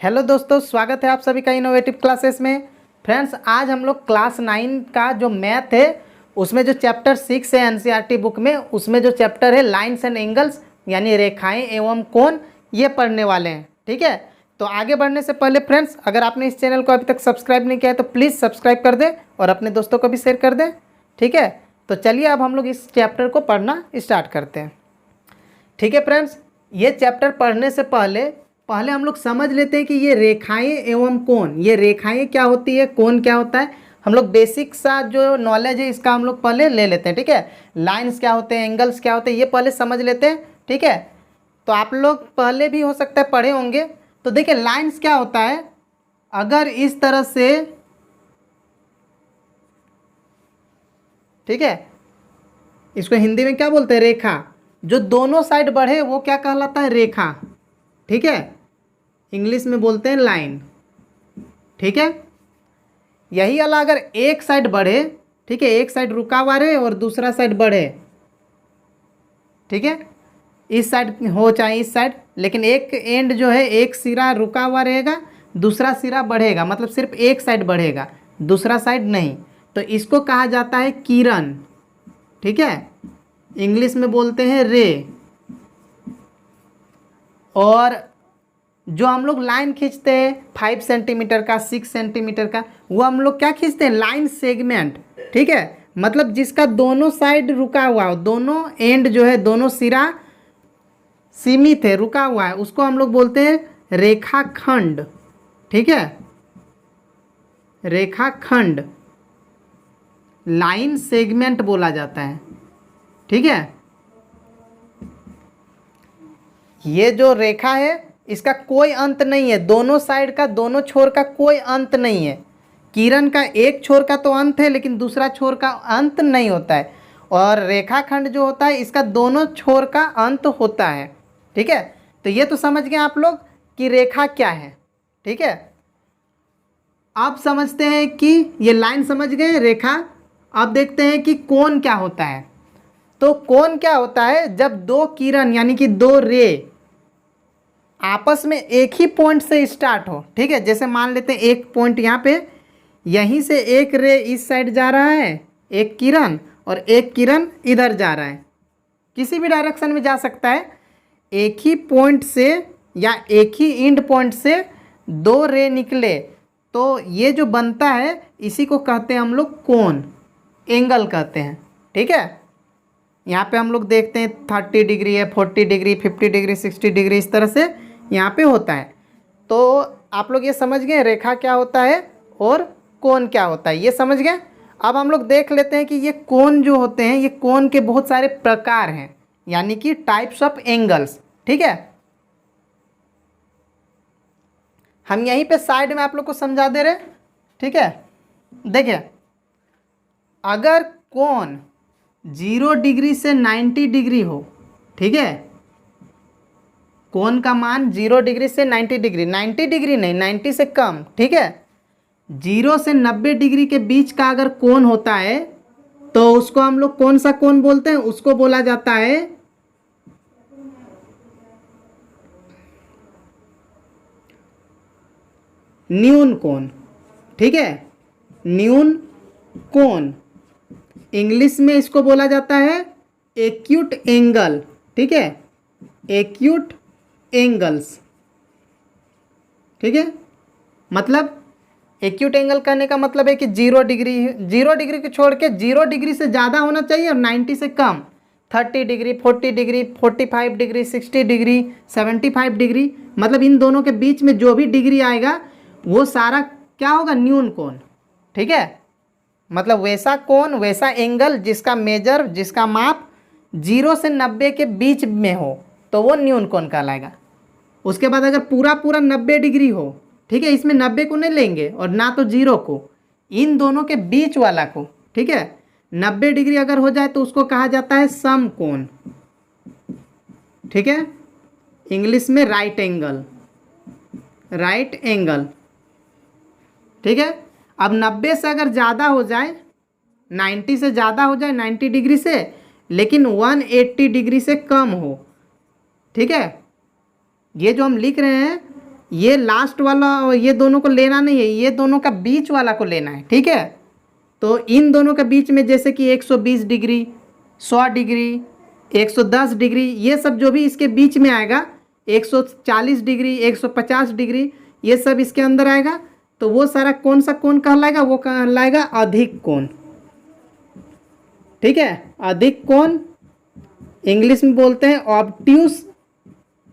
Hello दोस्तों, स्वागत है आप सभी का इनोवेटिव क्लासेस में। फ्रेंड्स, आज हम लोग क्लास 9 का जो मैथ है उसमें जो चैप्टर 6 है एनसीईआरटी बुक में, उसमें जो चैप्टर है लाइन्स एंड एंगल्स यानी रेखाएं एवं कोण, ये पढ़ने वाले हैं। ठीक है, तो आगे बढ़ने से पहले फ्रेंड्स, अगर आपने इस चैनल को अभी तक सब्सक्राइब नहीं किया है तो प्लीज़ सब्सक्राइब कर दें और अपने दोस्तों को भी शेयर कर दें। ठीक है, तो चलिए अब हम लोग इस चैप्टर को पढ़ना स्टार्ट करते हैं। ठीक है फ्रेंड्स, ये चैप्टर पढ़ने से पहले हम लोग समझ लेते हैं कि ये रेखाएं एवं कोण, ये रेखाएं क्या होती है, कोण क्या होता है। हम लोग बेसिक सा जो नॉलेज है इसका हम लोग पहले ले लेते हैं। ठीक है, लाइंस क्या होते हैं, एंगल्स क्या होते हैं, ये पहले समझ लेते हैं। ठीक है, तो आप लोग पहले भी हो सकता है पढ़े होंगे। तो देखिए, लाइंस क्या होता है, अगर इस तरह से, ठीक है, इसको हिंदी में क्या बोलते हैं, रेखा। जो दोनों साइड बढ़े वो क्या कहलाता है, रेखा। ठीक है, इंग्लिश में बोलते हैं लाइन। ठीक है, यही वाला अगर एक साइड बढ़े, ठीक है, एक साइड रुका हुआ रहे और दूसरा साइड बढ़े, ठीक है, इस साइड हो चाहे इस साइड, लेकिन एक एंड जो है, एक सिरा रुका हुआ रहेगा, दूसरा सिरा बढ़ेगा, मतलब सिर्फ एक साइड बढ़ेगा, दूसरा साइड नहीं, तो इसको कहा जाता है किरण। ठीक है, इंग्लिश में बोलते हैं रे। और जो हम लोग लाइन खींचते हैं 5 सेंटीमीटर का, 6 सेंटीमीटर का, वो हम लोग क्या खींचते हैं, लाइन सेगमेंट। ठीक है, मतलब जिसका दोनों साइड रुका हुआ हो, दोनों एंड जो है, दोनों सिरा सीमित है, रुका हुआ है, उसको हम लोग बोलते हैं रेखाखंड। ठीक है, रेखाखंड, लाइन सेगमेंट बोला जाता है। ठीक है, ये जो रेखा है इसका कोई अंत नहीं है, दोनों साइड का, दोनों छोर का कोई अंत नहीं है। किरण का एक छोर का तो अंत है, लेकिन दूसरा छोर का अंत नहीं होता है। और रेखाखंड जो होता है इसका दोनों छोर का अंत होता है। ठीक है, तो ये तो समझ गए आप लोग कि रेखा क्या है। ठीक है, अब समझते हैं कि ये लाइन समझ गए, रेखा। अब देखते हैं कि कोण क्या होता है। तो कोण क्या होता है, जब दो किरण यानी कि दो रे आपस में एक ही पॉइंट से स्टार्ट हो। ठीक है, जैसे मान लेते हैं एक पॉइंट यहाँ पे, यहीं से एक रे इस साइड जा रहा है, एक किरण, और एक किरण इधर जा रहा है, किसी भी डायरेक्शन में जा सकता है। एक ही पॉइंट से या एक ही एंड पॉइंट से दो रे निकले तो ये जो बनता है इसी को कहते हैं हम लोग कोण, एंगल कहते हैं। ठीक है, यहाँ पे हम लोग देखते हैं 30 डिग्री है, 40 डिग्री, 50 डिग्री, 60 डिग्री, इस तरह से यहाँ पे होता है। तो आप लोग ये समझ गए रेखा क्या होता है और कोण क्या होता है, ये समझ गए। अब हम लोग देख लेते हैं कि ये कोण जो होते हैं, ये कोण के बहुत सारे प्रकार हैं, यानी कि टाइप्स ऑफ एंगल्स। ठीक है, हम यहीं पे साइड में आप लोग को समझा दे रहे। ठीक है, देखिए, अगर कोण 0 डिग्री से 90 डिग्री हो, ठीक है, कोण का मान 0 डिग्री से 90 डिग्री, 90 डिग्री नहीं, 90 से कम। ठीक है, 0 से 90 डिग्री के बीच का अगर कोण होता है तो उसको हम लोग कौन सा कोण बोलते हैं, उसको बोला जाता है न्यून कोण। ठीक है, न्यून कोण, इंग्लिश में इसको बोला जाता है एक्यूट एंगल। ठीक है, एक्यूट एंगल्स। ठीक है, मतलब एक्यूट एंगल करने का मतलब है कि 0 डिग्री को छोड़ के 0 डिग्री से ज़्यादा होना चाहिए और 90 से कम, 30 degree, 40 degree, 45 degree, 60 degree, 75 degree, मतलब इन दोनों के बीच में जो भी डिग्री आएगा वो सारा क्या होगा, न्यून कोण। ठीक है, मतलब वैसा कोण, वैसा एंगल जिसका मेजर, जिसका माप 0 से 90 के बीच में हो तो वो न्यून कोण कहलाएगा। उसके बाद अगर पूरा 90 डिग्री हो, ठीक है, इसमें 90 को नहीं लेंगे और ना तो 0 को, इन दोनों के बीच वाला को। ठीक है, 90 डिग्री अगर हो जाए तो उसको कहा जाता है समकोण। ठीक है, इंग्लिश में राइट एंगल, राइट एंगल। ठीक है, अब 90 से अगर ज़्यादा हो जाए, 90 से ज़्यादा हो जाए, 90 डिग्री से, लेकिन 180 डिग्री से कम हो, ठीक है, ये जो हम लिख रहे हैं ये लास्ट वाला और ये दोनों को लेना नहीं है, ये दोनों का बीच वाला को लेना है, ठीक है। तो इन दोनों के बीच में जैसे कि 120 डिग्री, 100 डिग्री, 110 डिग्री, ये सब जो भी इसके बीच में आएगा, 140 डिग्री, 150 डिग्री, ये सब इसके अंदर आएगा। तो वो सारा कौन सा कोण कहलाएगा? वो कहलाएगा अधिक कोण, ठीक है। अधिक कोण इंग्लिश में बोलते हैं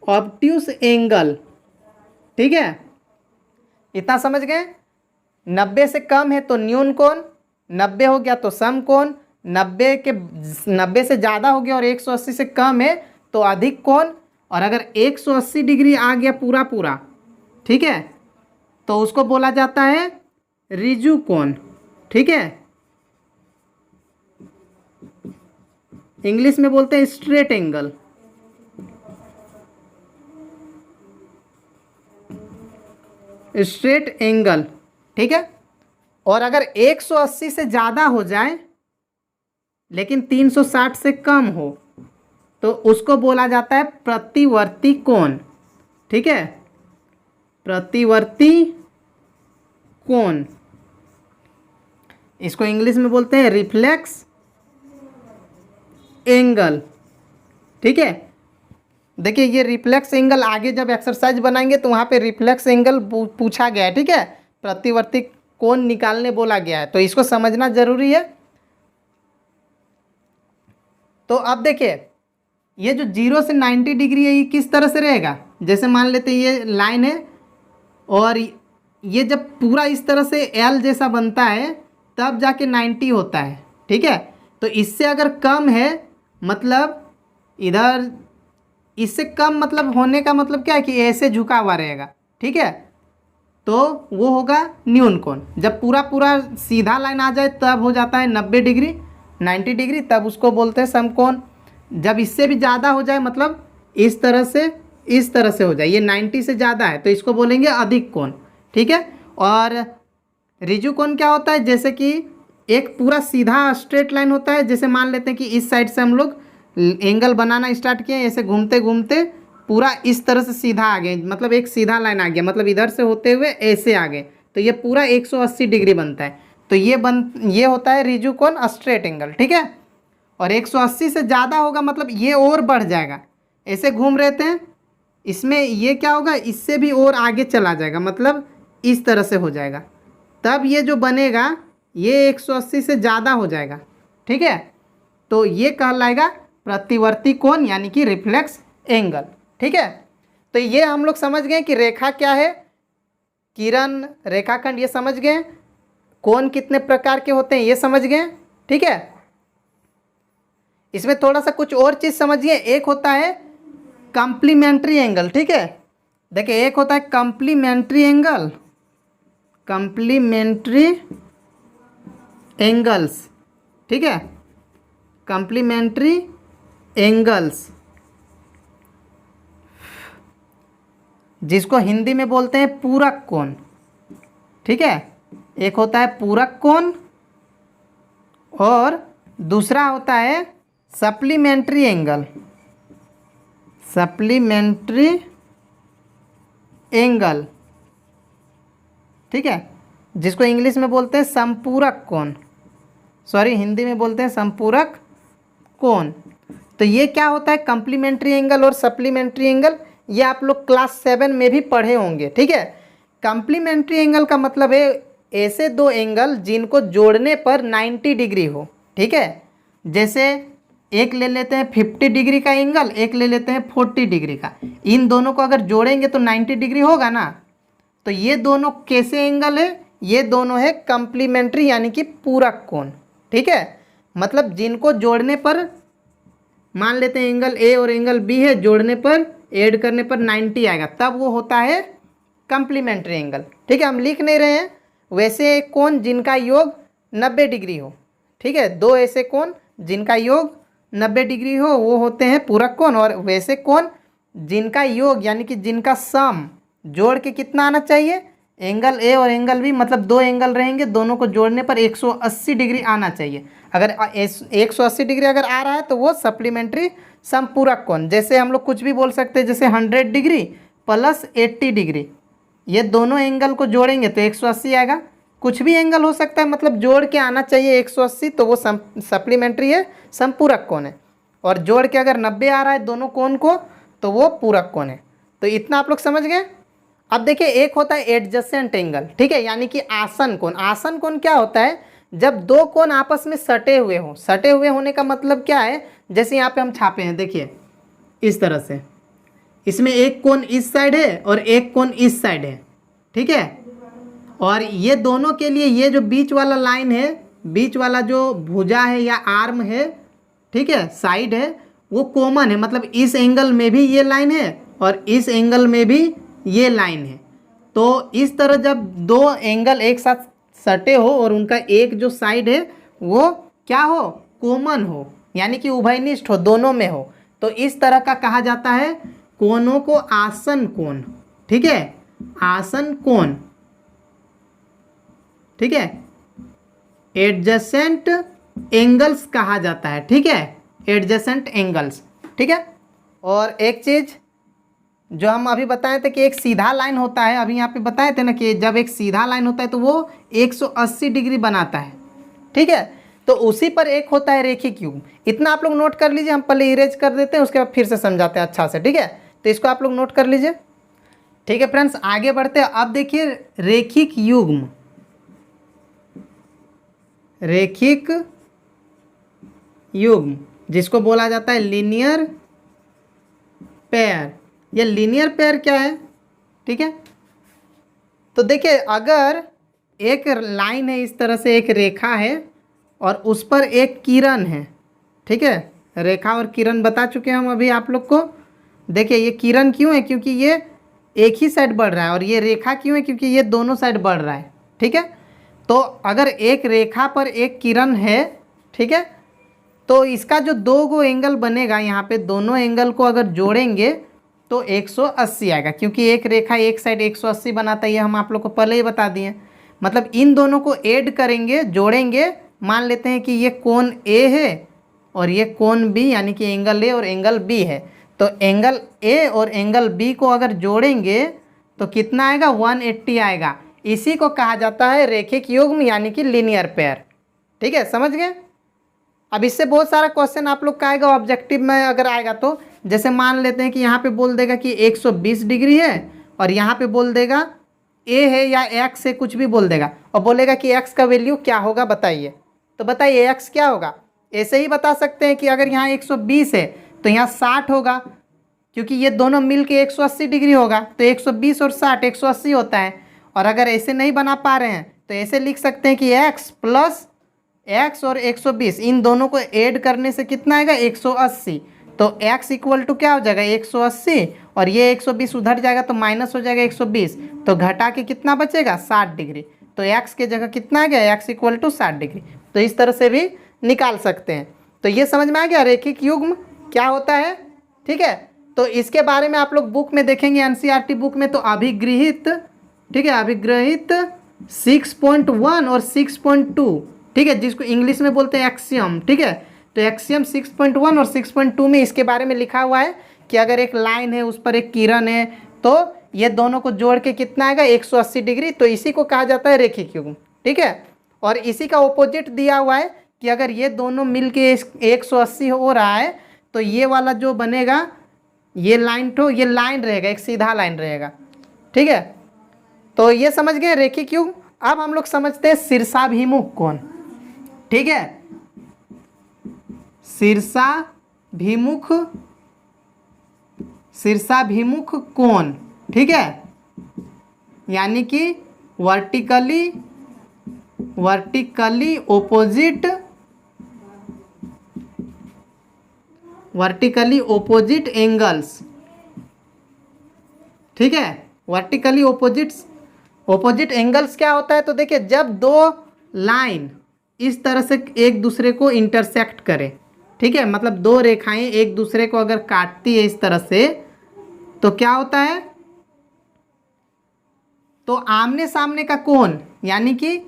ऑब्ट्यूस एंगल, ठीक है। इतना समझ गए। 90 से कम है तो न्यून कोण, 90 हो गया तो सम कोण, 90 से ज़्यादा हो गया और 180 से कम है तो अधिक कोण, और अगर 180 डिग्री आ गया पूरा पूरा, ठीक है, तो उसको बोला जाता है ऋजु कोण, ठीक है। इंग्लिश में बोलते हैं स्ट्रेट एंगल। स्ट्रेट एंगल, ठीक है। और अगर 180 से ज़्यादा हो जाए लेकिन 360 से कम हो तो उसको बोला जाता है प्रतिवर्ती कोण, ठीक है। प्रतिवर्ती कोण, इसको इंग्लिश में बोलते हैं रिफ्लेक्स एंगल, ठीक है। देखिए ये रिफ्लेक्स एंगल आगे जब एक्सरसाइज बनाएंगे तो वहाँ पे रिफ्लेक्स एंगल पूछा गया है, ठीक है। प्रतिवर्ती कोण निकालने बोला गया है, तो इसको समझना जरूरी है। तो अब देखिए ये जो 0 से 90 डिग्री है ये किस तरह से रहेगा? जैसे मान लेते हैं ये लाइन है और ये जब पूरा इस तरह से एल जैसा बनता है तब जाके 90 होता है, ठीक है। तो इससे अगर कम है मतलब इधर, इससे कम मतलब होने का मतलब क्या है कि ऐसे झुका हुआ रहेगा, ठीक है। तो वो होगा न्यून कोण। जब पूरा पूरा सीधा लाइन आ जाए तब हो जाता है 90 डिग्री, 90 डिग्री, तब उसको बोलते हैं समकोण। जब इससे भी ज़्यादा हो जाए मतलब इस तरह से हो जाए, ये 90 से ज़्यादा है तो इसको बोलेंगे अधिक कोण, ठीक है। और ऋजु कोण क्या होता है? जैसे कि एक पूरा सीधा स्ट्रेट लाइन होता है, जैसे मान लेते हैं कि इस साइड से हम लोग एंगल बनाना स्टार्ट किए, ऐसे घूमते घूमते पूरा इस तरह से सीधा आ गए, मतलब एक सीधा लाइन आ गया, मतलब इधर से होते हुए ऐसे आ गए, तो ये पूरा 180 डिग्री बनता है। तो ये होता है ऋजु कोण, स्ट्रेट एंगल, ठीक है। और 180 से ज़्यादा होगा मतलब ये और बढ़ जाएगा, ऐसे घूम रहे थे, इसमें ये क्या होगा, इससे भी और आगे चला जाएगा, मतलब इस तरह से हो जाएगा, तब ये जो बनेगा ये 180 से ज़्यादा हो जाएगा, ठीक है। तो ये कहलाएगा प्रतिवर्ती कोण यानी कि रिफ्लेक्स एंगल, ठीक है। तो ये हम लोग समझ गए कि रेखा क्या है, किरण, रेखाखंड, ये समझ गए। कोण कितने प्रकार के होते हैं ये समझ गए, ठीक है। इसमें थोड़ा सा कुछ और चीज़ समझिए। एक होता है कॉम्प्लीमेंट्री एंगल, ठीक है। देखिए एक होता है कॉम्प्लीमेंट्री एंगल, कॉम्प्लीमेंट्री एंगल्स, ठीक है, कॉम्प्लीमेंट्री एंगल्स, जिसको हिंदी में बोलते हैं पूरक कोण, ठीक है। एक होता है पूरक कोण और दूसरा होता है सप्लीमेंट्री एंगल, सप्लीमेंट्री एंगल, ठीक है, जिसको इंग्लिश में बोलते हैं संपूरक कोण, सॉरी हिंदी में बोलते हैं संपूरक कोण। तो ये क्या होता है कॉम्प्लीमेंट्री एंगल और सप्लीमेंट्री एंगल, ये आप लोग क्लास 7 में भी पढ़े होंगे, ठीक है। कॉम्प्लीमेंट्री एंगल का मतलब है ऐसे दो एंगल जिनको जोड़ने पर 90 डिग्री हो, ठीक है। जैसे एक ले लेते हैं 50 डिग्री का एंगल, एक ले लेते हैं 40 डिग्री का, इन दोनों को अगर जोड़ेंगे तो 90 डिग्री होगा ना। तो ये दोनों कैसे एंगल है? ये दोनों है कॉम्प्लीमेंट्री यानी कि पूरक कोण, ठीक है। मतलब जिनको जोड़ने पर, मान लेते हैं एंगल ए और एंगल बी है, जोड़ने पर ऐड करने पर 90 आएगा, तब वो होता है कॉम्प्लीमेंट्री एंगल, ठीक है। हम लिख नहीं रहे हैं। वैसे कोण जिनका योग 90 डिग्री हो, ठीक है, दो ऐसे कोण जिनका योग 90 डिग्री हो वो होते हैं पूरक कोण, और वैसे कोण जिनका योग यानी कि जिनका सम जोड़ के कितना आना चाहिए, एंगल ए और एंगल बी, मतलब दो एंगल रहेंगे, दोनों को जोड़ने पर 180 डिग्री आना चाहिए। अगर 180 डिग्री अगर आ रहा है तो वो सप्लीमेंट्री समपूरक कोण। जैसे हम लोग कुछ भी बोल सकते हैं, जैसे 100 डिग्री प्लस 80 डिग्री, ये दोनों एंगल को जोड़ेंगे तो 180 आएगा। कुछ भी एंगल हो सकता है, मतलब जोड़ के आना चाहिए 180, तो वो सप्लीमेंट्री है, समपूरक कोण है। और जोड़ के अगर 90 आ रहा है दोनों कोण को तो वो पूरक कोण है। तो इतना आप लोग समझ गए। अब देखिए एक होता है एडजेसेंट एंगल, ठीक है, यानी कि आसन कोण। आसन कोण क्या होता है, जब दो कोण आपस में सटे हुए हों। सटे हुए होने का मतलब क्या है, जैसे यहाँ पे हम छापे हैं, देखिए इस तरह से, इसमें एक कोण इस साइड है और एक कोण इस साइड है, ठीक है। और ये दोनों के लिए ये जो बीच वाला लाइन है, बीच वाला जो भुजा है या आर्म है, ठीक है, साइड है, वो कॉमन है। मतलब इस एंगल में भी ये लाइन है और इस एंगल में भी ये लाइन है। तो इस तरह जब दो एंगल एक साथ सटे हो और उनका एक जो साइड है वो क्या हो, कॉमन हो, यानी कि उभयनिष्ठ हो, दोनों में हो, तो इस तरह का कहा जाता है कोणों को आसन कोण, ठीक है, आसन कोण, ठीक है, एडजेसेंट एंगल्स कहा जाता है, ठीक है, एडजेसेंट एंगल्स, ठीक है। और एक चीज जो हम अभी बताए थे कि एक सीधा लाइन होता है, अभी यहाँ पे बताए थे ना कि जब एक सीधा लाइन होता है तो वो 180 डिग्री बनाता है, ठीक है। तो उसी पर एक होता है रेखिक युग्म। इतना आप लोग नोट कर लीजिए, हम पहले इरेज कर देते हैं, उसके बाद फिर से समझाते हैं अच्छा से, ठीक है। तो इसको आप लोग नोट कर लीजिए, ठीक है फ्रेंड्स। आगे बढ़ते हैं। अब देखिए रेखिक युग्म, रेखिक युग्म जिसको बोला जाता है लीनियर पेयर। ये लीनियर पेयर क्या है, ठीक है। तो देखिए अगर एक लाइन है, इस तरह से एक रेखा है और उस पर एक किरण है, ठीक है, रेखा और किरण बता चुके हैं हम अभी आप लोग को। देखिए ये किरण क्यों है, क्योंकि ये एक ही साइड बढ़ रहा है, और ये रेखा क्यों है, क्योंकि ये दोनों साइड बढ़ रहा है, ठीक है। तो अगर एक रेखा पर एक किरण है, ठीक है, तो इसका जो दो गो एंगल बनेगा यहाँ पे, दोनों एंगल को अगर जोड़ेंगे तो 180 आएगा, क्योंकि एक रेखा एक साइड 180 बनाता है, ये हम आप लोग को पहले ही बता दिए। मतलब इन दोनों को ऐड करेंगे, जोड़ेंगे। मान लेते हैं कि ये कोण ए है और ये कोण बी, यानी कि एंगल ए और एंगल बी है। तो एंगल ए और एंगल बी को अगर जोड़ेंगे तो कितना आएगा, 180 आएगा। इसी को कहा जाता है रेखिक युग्म, यानी कि लीनियर पेयर, ठीक है, समझ गए। अब इससे बहुत सारा क्वेश्चन आप लोग का आएगा ऑब्जेक्टिव में, अगर आएगा तो जैसे मान लेते हैं कि यहाँ पे बोल देगा कि 120 डिग्री है और यहाँ पे बोल देगा ए है या एक्स है, कुछ भी बोल देगा, और बोलेगा कि एक्स का वैल्यू क्या होगा बताइए। तो बताइए एक्स क्या होगा। ऐसे ही बता सकते हैं कि अगर यहाँ 120 है तो यहाँ 60 होगा, क्योंकि ये दोनों मिल के 180 डिग्री होगा। तो 120 और 60 180 होता है। और अगर ऐसे नहीं बना पा रहे हैं तो ऐसे लिख सकते हैं कि एक्स प्लस एक्स और 120 इन दोनों को ऐड करने से कितना आएगा, 180। तो x इक्वल टू क्या हो जाएगा, 180, और ये 120 उधर जाएगा तो माइनस हो जाएगा 120, तो घटा के कितना बचेगा, 60 डिग्री। तो x के जगह कितना आ गया, x इक्वल टू 60 डिग्री। तो इस तरह से भी निकाल सकते हैं। तो ये समझ में आ गया रेखिक युग्म क्या होता है, ठीक है। तो इसके बारे में आप लोग बुक में देखेंगे, एनसीईआरटी बुक में, तो अभिगृहित, ठीक है, अभिगृहित 6.1 और 6.2, ठीक है, जिसको इंग्लिश में बोलते हैं एक्सियम, ठीक है। तो एक्सियम 6.1 और 6.2 में इसके बारे में लिखा हुआ है कि अगर एक लाइन है उस पर एक किरण है तो ये दोनों को जोड़ के कितना आएगा, 180 डिग्री। तो इसी को कहा जाता है रेखिक युग्म, ठीक है। और इसी का ऑपोजिट दिया हुआ है कि अगर ये दोनों मिल के 180 हो रहा है तो ये वाला जो बनेगा, ये लाइन तो ये लाइन रहेगा, एक सीधा लाइन रहेगा, ठीक है। तो ये समझ गए रेखिक युग्म। अब हम लोग समझते हैं शीर्षाभिमुख कोण, ठीक है, शीर्षाभिमुख, शीर्षाभिमुख कोण, ठीक है, यानी कि vertically, vertically opposite, vertically opposite angles, ठीक है। वर्टिकली ओपोजिट एंगल्स क्या होता है, तो देखिए जब दो लाइन इस तरह से एक दूसरे को इंटरसेक्ट करे, ठीक है, मतलब दो रेखाएं एक दूसरे को अगर काटती है इस तरह से, तो क्या होता है, तो आमने सामने का कोण, यानी कि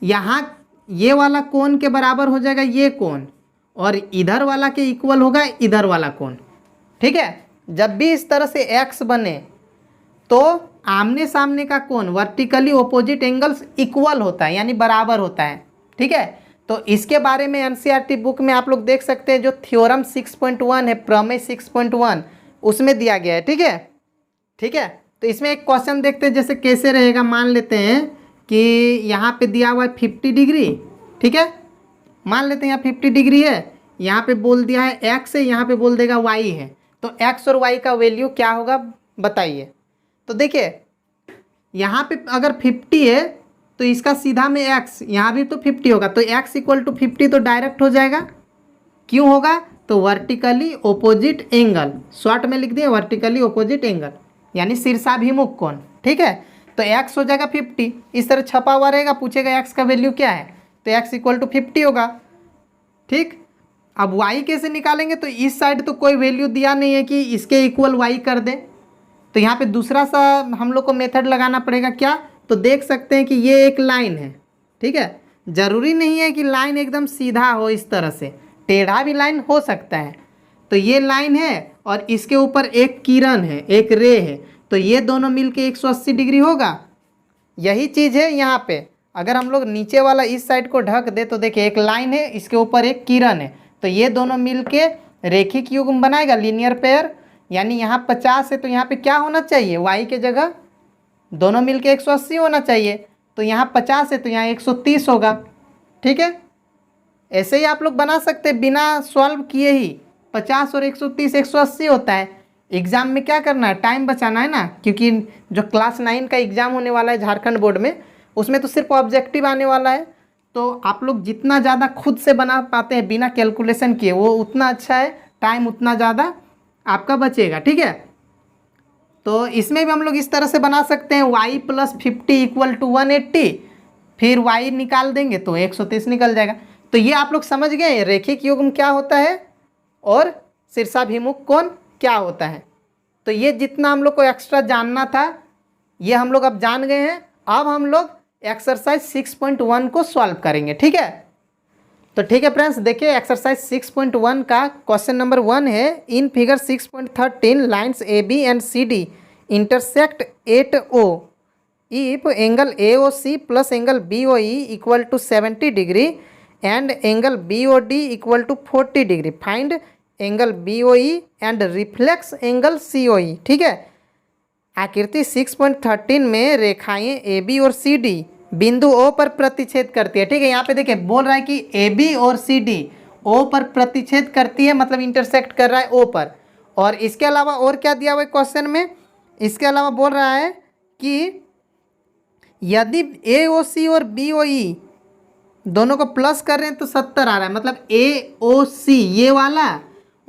यहाँ ये वाला कोण के बराबर हो जाएगा ये कोण, और इधर वाला के इक्वल होगा इधर वाला कोण, ठीक है। जब भी इस तरह से x बने तो आमने सामने का कोण वर्टिकली ओपोजिट एंगल्स इक्वल होता है, यानी बराबर होता है। ठीक है, तो इसके बारे में एनसीईआरटी बुक में आप लोग देख सकते हैं, जो थ्योरम 6.1 है, प्रमेय 6.1, उसमें दिया गया है। ठीक है, ठीक है। तो इसमें एक क्वेश्चन देखते हैं, जैसे कैसे रहेगा। मान लेते हैं कि यहाँ पे दिया हुआ है 50 डिग्री। ठीक है, मान लेते हैं यहाँ 50 डिग्री है, यहाँ पे बोल दिया है एक्स है, यहाँ पे बोल देगा वाई है। तो एक्स और वाई का वैल्यू क्या होगा बताइए। तो देखिए यहाँ पे अगर 50 है तो इसका सीधा में एक्स, यहाँ भी तो 50 होगा, तो एक्स इक्वल टू 50 तो डायरेक्ट हो जाएगा। क्यों होगा? तो वर्टिकली ओपोजिट एंगल, शॉर्ट में लिख दिए वर्टिकली ओपोजिट एंगल, यानी शीर्षाभिमुख कोण। ठीक है, तो एक्स हो जाएगा 50, इस तरह छपा हुआ रहेगा, पूछेगा एक्स का वैल्यू क्या है, तो एक्स इक्वल टू 50 होगा। ठीक, अब वाई कैसे निकालेंगे? तो इस साइड तो कोई वैल्यू दिया नहीं है कि इसके इक्वल वाई कर दे, तो यहाँ पे दूसरा सा हम लोग को मेथड लगाना पड़ेगा। क्या? तो देख सकते हैं कि ये एक लाइन है। ठीक है, ज़रूरी नहीं है कि लाइन एकदम सीधा हो, इस तरह से टेढ़ा भी लाइन हो सकता है। तो ये लाइन है और इसके ऊपर एक किरण है, एक रे है, तो ये दोनों मिलके 180 डिग्री होगा। यही चीज़ है यहाँ पे। अगर हम लोग नीचे वाला इस साइड को ढक दे तो देखिए एक लाइन है, इसके ऊपर एक किरण है, तो ये दोनों मिलके रेखिक युग्म बनाएगा, लीनियर पेयर। यानी यहाँ 50 है तो यहाँ पे क्या होना चाहिए? वाई के जगह दोनों मिलके 180 होना चाहिए, तो यहाँ 50 है तो यहाँ 130 होगा। ठीक है, ऐसे ही आप लोग बना सकते हैं बिना सॉल्व किए ही। 50 और 130 180 होता है। एग्ज़ाम में क्या करना है? टाइम बचाना है ना, क्योंकि जो क्लास 9 का एग्ज़ाम होने वाला है झारखंड बोर्ड में, उसमें तो सिर्फ ऑब्जेक्टिव आने वाला है। तो आप लोग जितना ज़्यादा खुद से बना पाते हैं बिना कैलकुलेशन किए, वो उतना अच्छा है, टाइम उतना ज़्यादा आपका बचेगा। ठीक है, तो इसमें भी हम लोग इस तरह से बना सकते हैं, y + 50 इक्वल टू 180, फिर y निकाल देंगे तो 130 निकल जाएगा। तो ये आप लोग समझ गए रेखिक युग्म क्या होता है और शीर्षाभिमुख कोण क्या होता है। तो ये जितना हम लोग को एक्स्ट्रा जानना था ये हम लोग अब जान गए हैं। अब हम लोग एक्सरसाइज 6.1 को सॉल्व करेंगे। ठीक है, तो ठीक है फ्रेंड्स, देखिए एक्सरसाइज 6.1 का क्वेश्चन नंबर 1 है, in figure 6.13 lines A B and C D intersect at O if angle A O C plus angle B O E equal to 70 degree and angle B O D equal to 40 degree, find angle B O E and reflex angle C O E. ठीक है, आकृति 6.13 में रेखाएं A B और C D बिंदु ओ पर प्रतिच्छेद करती है। ठीक है, यहाँ पे देखिए बोल रहा है कि ए बी और सी डी ओ पर प्रतिच्छेद करती है, मतलब इंटरसेक्ट कर रहा है ओ पर। और इसके अलावा और क्या दिया हुआ है क्वेश्चन में? इसके अलावा बोल रहा है कि यदि ए ओ सी और बी ओ ई दोनों को प्लस कर रहे हैं तो 70 आ रहा है, मतलब ए ओ सी ये वाला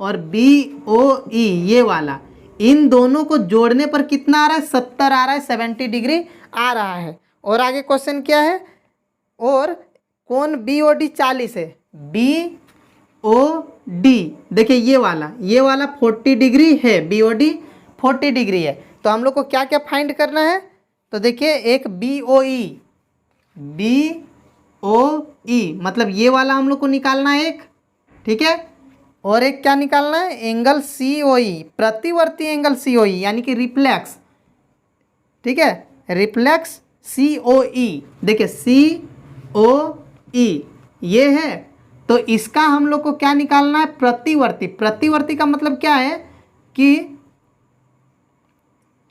और बी ओ ई ये वाला, इन दोनों को जोड़ने पर कितना आ रहा है? 70 आ रहा है, 70 डिग्री आ रहा है। और आगे क्वेश्चन क्या है? और कोण बी ओ डी 40 है, बी ओ डी देखिए ये वाला 40 डिग्री है, बी ओ डी 40 डिग्री है। तो हम लोग को क्या क्या फाइंड करना है? तो देखिए एक बी ओ ई मतलब ये वाला हम लोग को निकालना है एक। ठीक है, और एक क्या निकालना है? एंगल सी ओ ई, प्रतिवर्ती एंगल सी ओ ई, यानी कि रिफ्लेक्स। ठीक है, रिफ्लेक्स सी ओ ई, देखिए सी ओ ई ये है, तो इसका हम लोग को क्या निकालना है? प्रतिवर्ती। प्रतिवर्ती का मतलब क्या है कि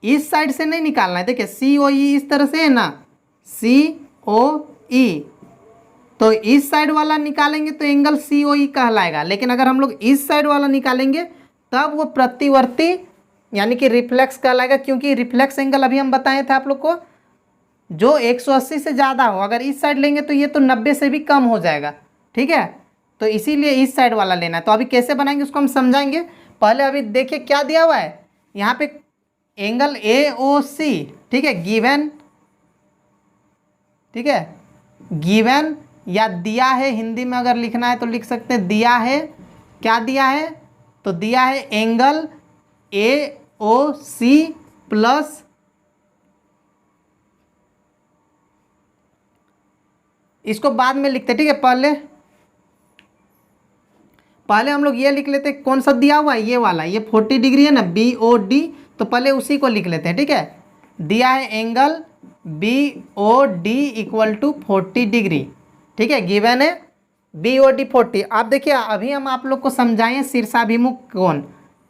इस साइड से नहीं निकालना है। देखिए सी ओ ई इस तरह से है ना, सी ओ ई, तो इस साइड वाला निकालेंगे तो एंगल सी ओ ई कहलाएगा, लेकिन अगर हम लोग इस साइड वाला निकालेंगे तब वो प्रतिवर्ती यानी कि रिफ्लेक्स कहलाएगा, क्योंकि रिफ्लेक्स एंगल अभी हम बताए थे आप लोग को जो 180 से ज़्यादा हो। अगर इस साइड लेंगे तो ये तो 90 से भी कम हो जाएगा। ठीक है, तो इसीलिए इस साइड वाला लेना है। तो अभी कैसे बनाएंगे उसको हम समझाएंगे। पहले अभी देखिए क्या दिया हुआ है यहाँ पे, एंगल ए ओ सी। ठीक है, गिवन, ठीक है गिवन या दिया है, हिंदी में अगर लिखना है तो लिख सकते हैं दिया है। क्या दिया है? तो दिया है angle A O C plus इसको बाद में लिखते हैं। ठीक है, पहले हम लोग ये लिख लेते हैं, कौन सा दिया हुआ है? ये वाला, ये 40 डिग्री है ना, बी ओ डी, तो पहले उसी को लिख लेते हैं। ठीक है, दिया है angle BOD equal to 40 degree, ठीक है, गिवन है BOD 40। आप देखिए अभी हम आप लोग को समझाएं शीर्षाभिमुख कोण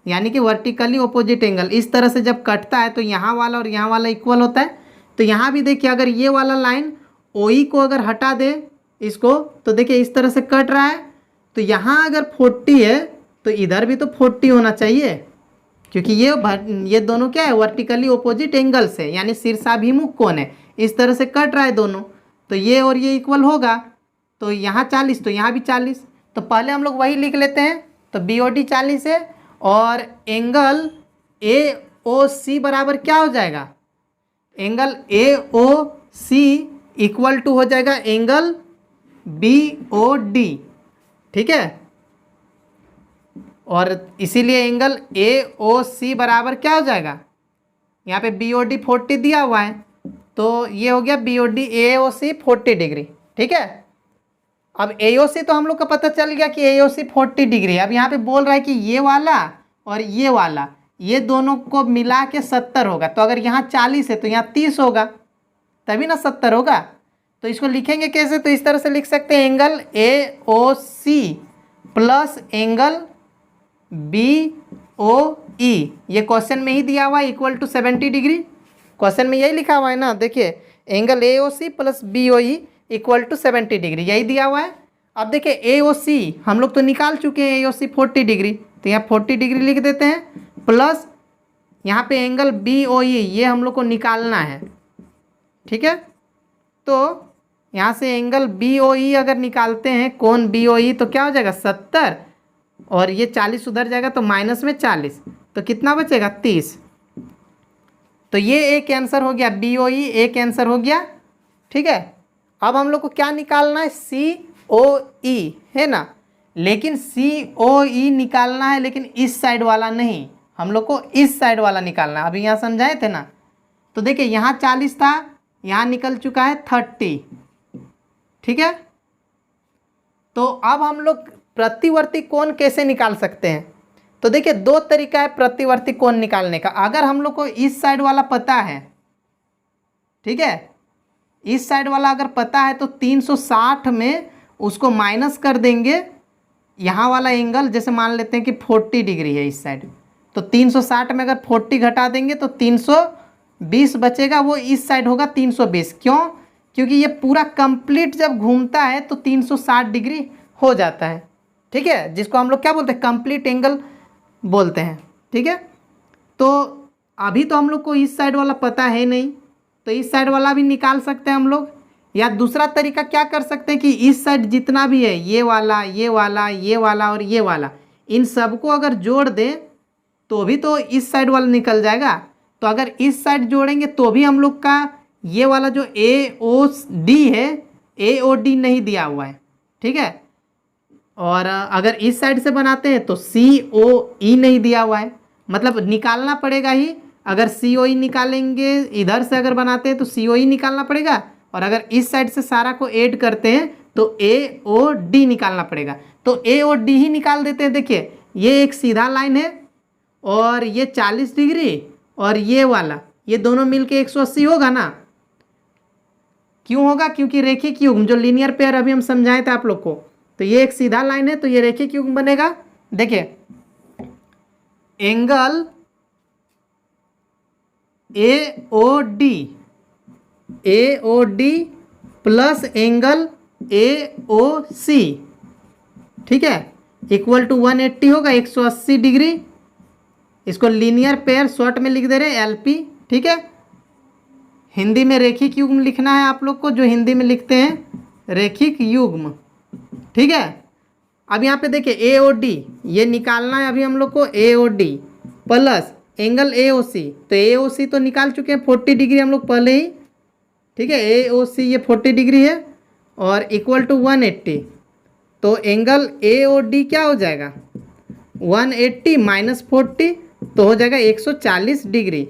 यानी कि वर्टिकली ऑपोजिट एंगल इस तरह से जब कटता है तो यहाँ वाला और यहाँ वाला इक्वल होता है। तो यहाँ भी देखिए अगर ये वाला लाइन OE को अगर हटा दे इसको तो देखिए इस तरह से कट रहा है, तो यहाँ अगर 40 है तो इधर भी तो 40 होना चाहिए, क्योंकि ये दोनों क्या है वर्टिकली ऑपोजिट एंगल्स है यानी शीर्षाभिमुख कोण है, इस तरह से कट रहा है दोनों, तो ये और ये इक्वल होगा। तो यहाँ 40 तो यहाँ भी 40, तो पहले हम लोग वही लिख लेते हैं। तो BOD 40 है और एंगल AOC बराबर क्या हो जाएगा, एंगल AOC इक्वल टू हो जाएगा एंगल BOD, ठीक है। और इसीलिए एंगल AOC बराबर क्या हो जाएगा, यहाँ पे BOD 40 दिया हुआ है तो ये हो गया BOD AOC 40 डिग्री, ठीक है। अब AOC तो हम लोग का पता चल गया कि AOC 40 डिग्री है। अब यहाँ पे बोल रहा है कि ये वाला और ये वाला ये दोनों को मिला के 70 होगा, तो अगर यहाँ 40 है तो यहाँ 30 होगा, तभी ना 70 होगा। तो इसको लिखेंगे कैसे, तो इस तरह से लिख सकते हैं angle AOC plus angle BOE, ये क्वेश्चन में ही दिया हुआ है इक्वल टू 70 डिग्री, क्वेश्चन में यही लिखा हुआ है ना, देखिए angle AOC plus BOE equal to 70 degree यही दिया हुआ है। अब देखिए AOC हम लोग तो निकाल चुके हैं AOC 40 डिग्री, तो यहाँ 40 डिग्री लिख देते हैं प्लस यहाँ पे एंगल BOE ये हम लोग को निकालना है, ठीक है। तो यहाँ से एंगल BOE अगर निकालते हैं कोण BOE तो क्या हो जाएगा 70 और ये 40 उधर जाएगा तो माइनस में 40, तो कितना बचेगा 30। तो ये एक आंसर हो गया, BOE एक आंसर हो गया, ठीक है। अब हम लोग को क्या निकालना है, COE है ना, लेकिन COE निकालना है लेकिन इस साइड वाला नहीं, हम लोग को इस साइड वाला निकालना है। अभी यहाँ समझाए थे ना, तो देखिए यहाँ 40 था, यहाँ निकल चुका है 30, ठीक है। तो अब हम लोग प्रतिवर्ती कोण कैसे निकाल सकते हैं, तो देखिए दो तरीका है प्रतिवर्ती कोण निकालने का। अगर हम लोग को इस साइड वाला पता है, ठीक है, इस साइड वाला अगर पता है तो 360 में उसको माइनस कर देंगे, यहाँ वाला एंगल जैसे मान लेते हैं कि 40 डिग्री है इस साइड, तो 360 में अगर 40 घटा देंगे तो 320 बचेगा, वो इस साइड होगा 320। क्यों, क्योंकि ये पूरा कंप्लीट जब घूमता है तो 360 डिग्री हो जाता है, ठीक है, जिसको हम लोग क्या बोलते हैं कंप्लीट एंगल बोलते हैं, ठीक है। तो अभी तो हम लोग को इस साइड वाला पता है नहीं, तो इस साइड वाला भी निकाल सकते हैं हम लोग। या दूसरा तरीका क्या कर सकते हैं कि इस साइड जितना भी है ये वाला ये वाला ये वाला और ये वाला, इन सबको अगर जोड़ दें तो भी तो इस साइड वाला निकल जाएगा। तो अगर इस साइड जोड़ेंगे तो भी हम लोग का ये वाला जो AOD है AOD नहीं दिया हुआ है, ठीक है। और अगर इस साइड से बनाते हैं तो COE नहीं दिया हुआ है, मतलब निकालना पड़ेगा ही। अगर COE निकालेंगे इधर से अगर बनाते हैं तो COE निकालना पड़ेगा, और अगर इस साइड से सारा को ऐड करते हैं तो AOD निकालना पड़ेगा। तो AOD ही निकाल देते हैं। देखिए ये एक सीधा लाइन है और ये 40 डिग्री और ये वाला ये दोनों मिलके 180 होगा ना। क्यों होगा, क्योंकि रेखिक युग्म जो लीनियर पेयर अभी हम समझाए थे आप लोग को, तो ये एक सीधा लाइन है तो ये रेखिक युग्म बनेगा। देखिए angle AOD plus angle AOC, ठीक है, इक्वल टू 180 होगा 180 डिग्री। इसको लीनियर पेयर शॉर्ट में लिख दे रहे हैं LP, ठीक है। हिंदी में रेखिक युग्म लिखना है आप लोग को, जो हिंदी में लिखते हैं रेखिक युग्म, ठीक है। अब यहाँ पे देखिए AOD ये निकालना है अभी हम लोग को, AOD प्लस एंगल AOC, तो AOC तो निकाल चुके हैं 40 डिग्री हम लोग पहले ही, ठीक है। AOC ये 40 डिग्री है और इक्वल टू 180, तो एंगल AOD क्या हो जाएगा 180 माइनस 40 तो हो जाएगा 140 डिग्री।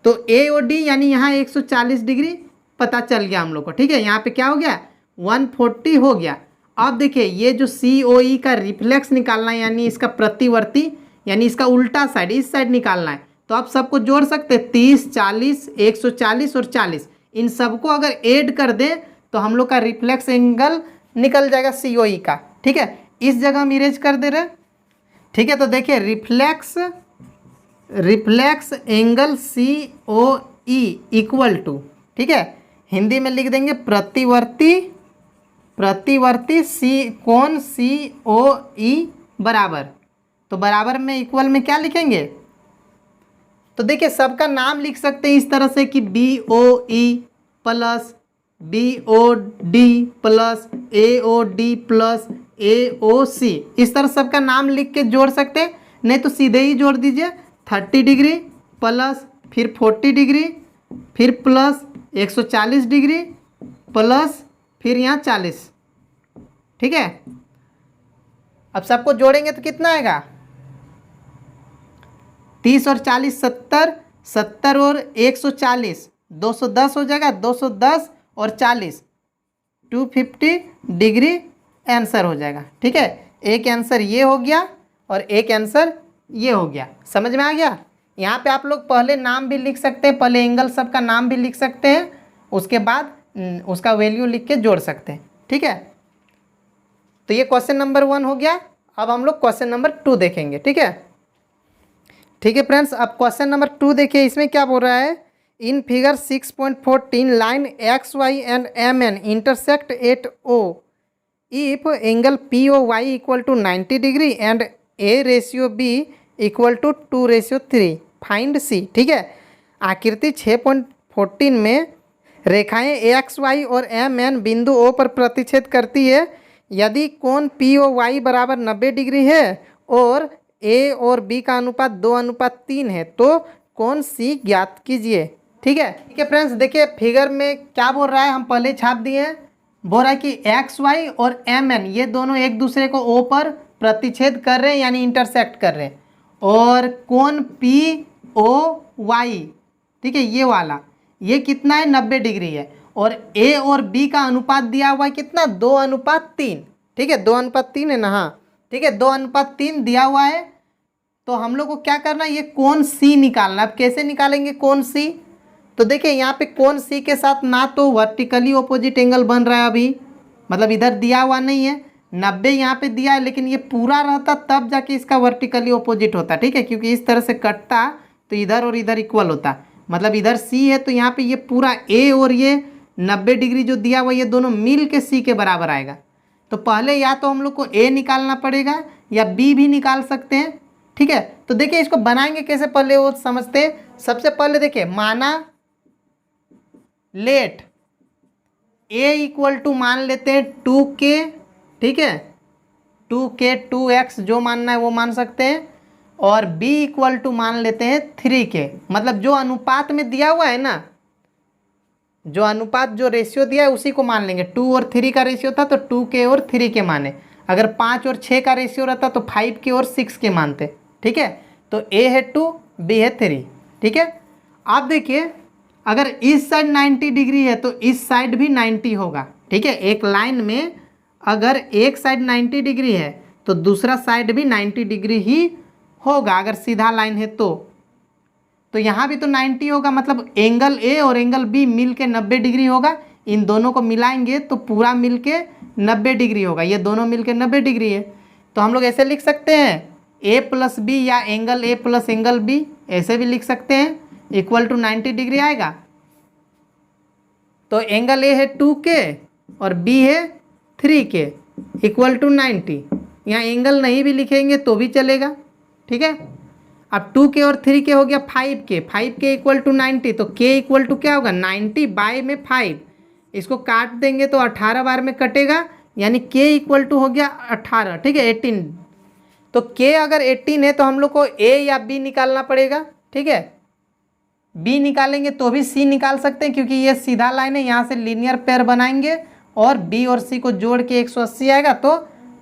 तो AOD यानी यहाँ 140 डिग्री पता चल गया हम लोग को, ठीक है। यहाँ पे क्या हो गया 140 हो गया। अब देखिए ये जो COE का रिफ्लेक्स निकालना है यानी इसका प्रतिवर्ती यानी इसका उल्टा साइड इस साइड निकालना है, तो आप सबको जोड़ सकते हैं 30, 40, 140 और 40। इन सबको अगर ऐड कर दें तो हम लोग का रिफ्लेक्स एंगल निकल जाएगा COE का। ठीक है, इस जगह हम इरेज कर दे रहे हैं। ठीक है, तो देखिए reflex angle COE equal to, ठीक है, हिंदी में लिख देंगे प्रतिवर्ती कोण COE बराबर। तो बराबर में इक्वल में क्या लिखेंगे? तो देखिए सबका नाम लिख सकते हैं इस तरह से कि BOE plus BOD plus AOD plus AOC, इस तरह सबका नाम लिख के जोड़ सकते हैं। नहीं तो सीधे ही जोड़ दीजिए 30 डिग्री प्लस फिर 40 डिग्री फिर प्लस 140 डिग्री प्लस फिर यहाँ 40। ठीक है, अब सबको जोड़ेंगे तो कितना आएगा? 30 और 40 70, 70 और 140 210 हो जाएगा, 210 और 40 250 डिग्री आंसर हो जाएगा। ठीक है, एक आंसर ये हो गया और एक आंसर ये हो गया। समझ में आ गया? यहाँ पे आप लोग पहले नाम भी लिख सकते हैं, पहले एंगल सबका नाम भी लिख सकते हैं, उसके बाद उसका वैल्यू लिख के जोड़ सकते हैं। ठीक है, तो ये क्वेश्चन नंबर 1 हो गया। अब हम लोग क्वेश्चन नंबर 2 देखेंगे। ठीक है, ठीक है फ्रेंड्स, अब क्वेश्चन नंबर 2 देखिए, इसमें क्या बोल रहा है? In figure 6.14 line XY and MN intersect at O if angle POY equal to 90 degree and A/B equal to 2/3 find C। ठीक है, आकृति 6.14 में रेखाएं XY और MN बिंदु O पर प्रतिच्छेद करती है। यदि कोण POY बराबर 90 डिग्री है और A और B का अनुपात 2:3 है तो कोण C ज्ञात कीजिए। ठीक है, ठीक है फ्रेंड्स, देखिए फिगर में क्या बोल रहा है, हम पहले छाप दिए हैं। बोल रहा है कि XY और MN ये दोनों एक दूसरे को O पर प्रतिच्छेद कर रहे हैं, यानी इंटरसेक्ट कर रहे हैं। और कोण POY, ठीक है, ये वाला ये कितना है? 90 डिग्री है। और A और B का अनुपात दिया हुआ है कितना? 2:3। ठीक है, 2:3 है ना? हाँ, ठीक है, 2:3 दिया हुआ है। तो हम लोग को क्या करना है? ये कोण C निकालना। अब कैसे निकालेंगे कोण C? तो देखिए यहाँ पे कोण C के साथ ना तो वर्टिकली ऑपोजिट एंगल बन रहा है अभी, मतलब इधर दिया हुआ नहीं है। 90 यहाँ पे दिया है, लेकिन ये पूरा रहता तब जाके इसका वर्टिकली ऑपोजिट होता। ठीक है, क्योंकि इस तरह से कटता तो इधर और इधर इक्वल होता। मतलब इधर C है तो यहाँ पे ये पूरा A और ये 90 डिग्री जो दिया हुआ ये दोनों मिल के C के बराबर आएगा। तो पहले या तो हम लोग को A निकालना पड़ेगा या B भी निकाल सकते हैं। ठीक है, तो देखिए इसको बनाएंगे कैसे, पहले वो समझते हैं। सबसे पहले देखिए, माना लेट A इक्वल टू मान लेते हैं 2K। ठीक है, 2K 2X जो मानना है वो मान सकते हैं। और B इक्वल टू मान लेते हैं 3K। मतलब जो अनुपात में दिया हुआ है ना, जो अनुपात जो रेशियो दिया है उसी को मान लेंगे। 2 और 3 का रेशियो था तो 2K और 3K माने। अगर 5 और 6 का रेशियो रहता तो 5K और 6K मानते। ठीक है, तो A है 2, B है 3। ठीक है, आप देखिए अगर इस साइड 90 डिग्री है तो इस साइड भी 90 होगा। ठीक है, एक लाइन में अगर एक साइड 90 डिग्री है तो दूसरा साइड भी 90 डिग्री ही होगा, अगर सीधा लाइन है तो यहाँ भी तो 90 होगा। मतलब एंगल A और एंगल B मिल के 90 डिग्री होगा। इन दोनों को मिलाएंगे तो पूरा मिल के 90 डिग्री होगा। ये दोनों मिल के 90 डिग्री है। तो हम लोग ऐसे लिख सकते हैं A प्लस B या angle A plus angle B, ऐसे भी लिख सकते हैं, इक्वल टू 90 डिग्री आएगा। तो एंगल A है 2K और B है 3K इक्वल टू 90। यहाँ एंगल नहीं भी लिखेंगे तो भी चलेगा। ठीक है, अब 2K और 3K हो गया 5K। 5K इक्वल टू 90, तो K इक्वल टू क्या होगा? 90 बाय में 5। इसको काट देंगे तो 18 बार में कटेगा, यानी K इक्वल टू हो गया 18। ठीक है, 18। तो K अगर 18 है तो हम लोग को A या B निकालना पड़ेगा। ठीक है, B निकालेंगे तो भी C निकाल सकते हैं, क्योंकि ये सीधा लाइन है। यहाँ से लीनियर पेयर बनाएंगे और B और C को जोड़ के 180 आएगा तो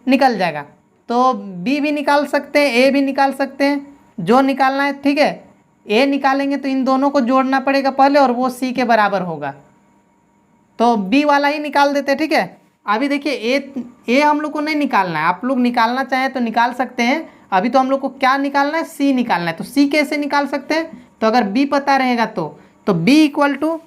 निकल जाएगा। तो B भी निकाल सकते हैं, A भी निकाल सकते हैं, जो निकालना है। ठीक है, A निकालेंगे तो इन दोनों को जोड़ना पड़ेगा पहले और वो C के बराबर होगा, तो B वाला ही निकाल देते हैं। ठीक है, अभी देखिए A हम लोग को नहीं निकालना है। आप लोग निकालना चाहें तो निकाल सकते हैं। अभी तो हम लोग को क्या निकालना है, सी निकालना है। तो सी कैसे निकाल सकते हैं, तो अगर बी पता रहेगा तो बी इक्वल टू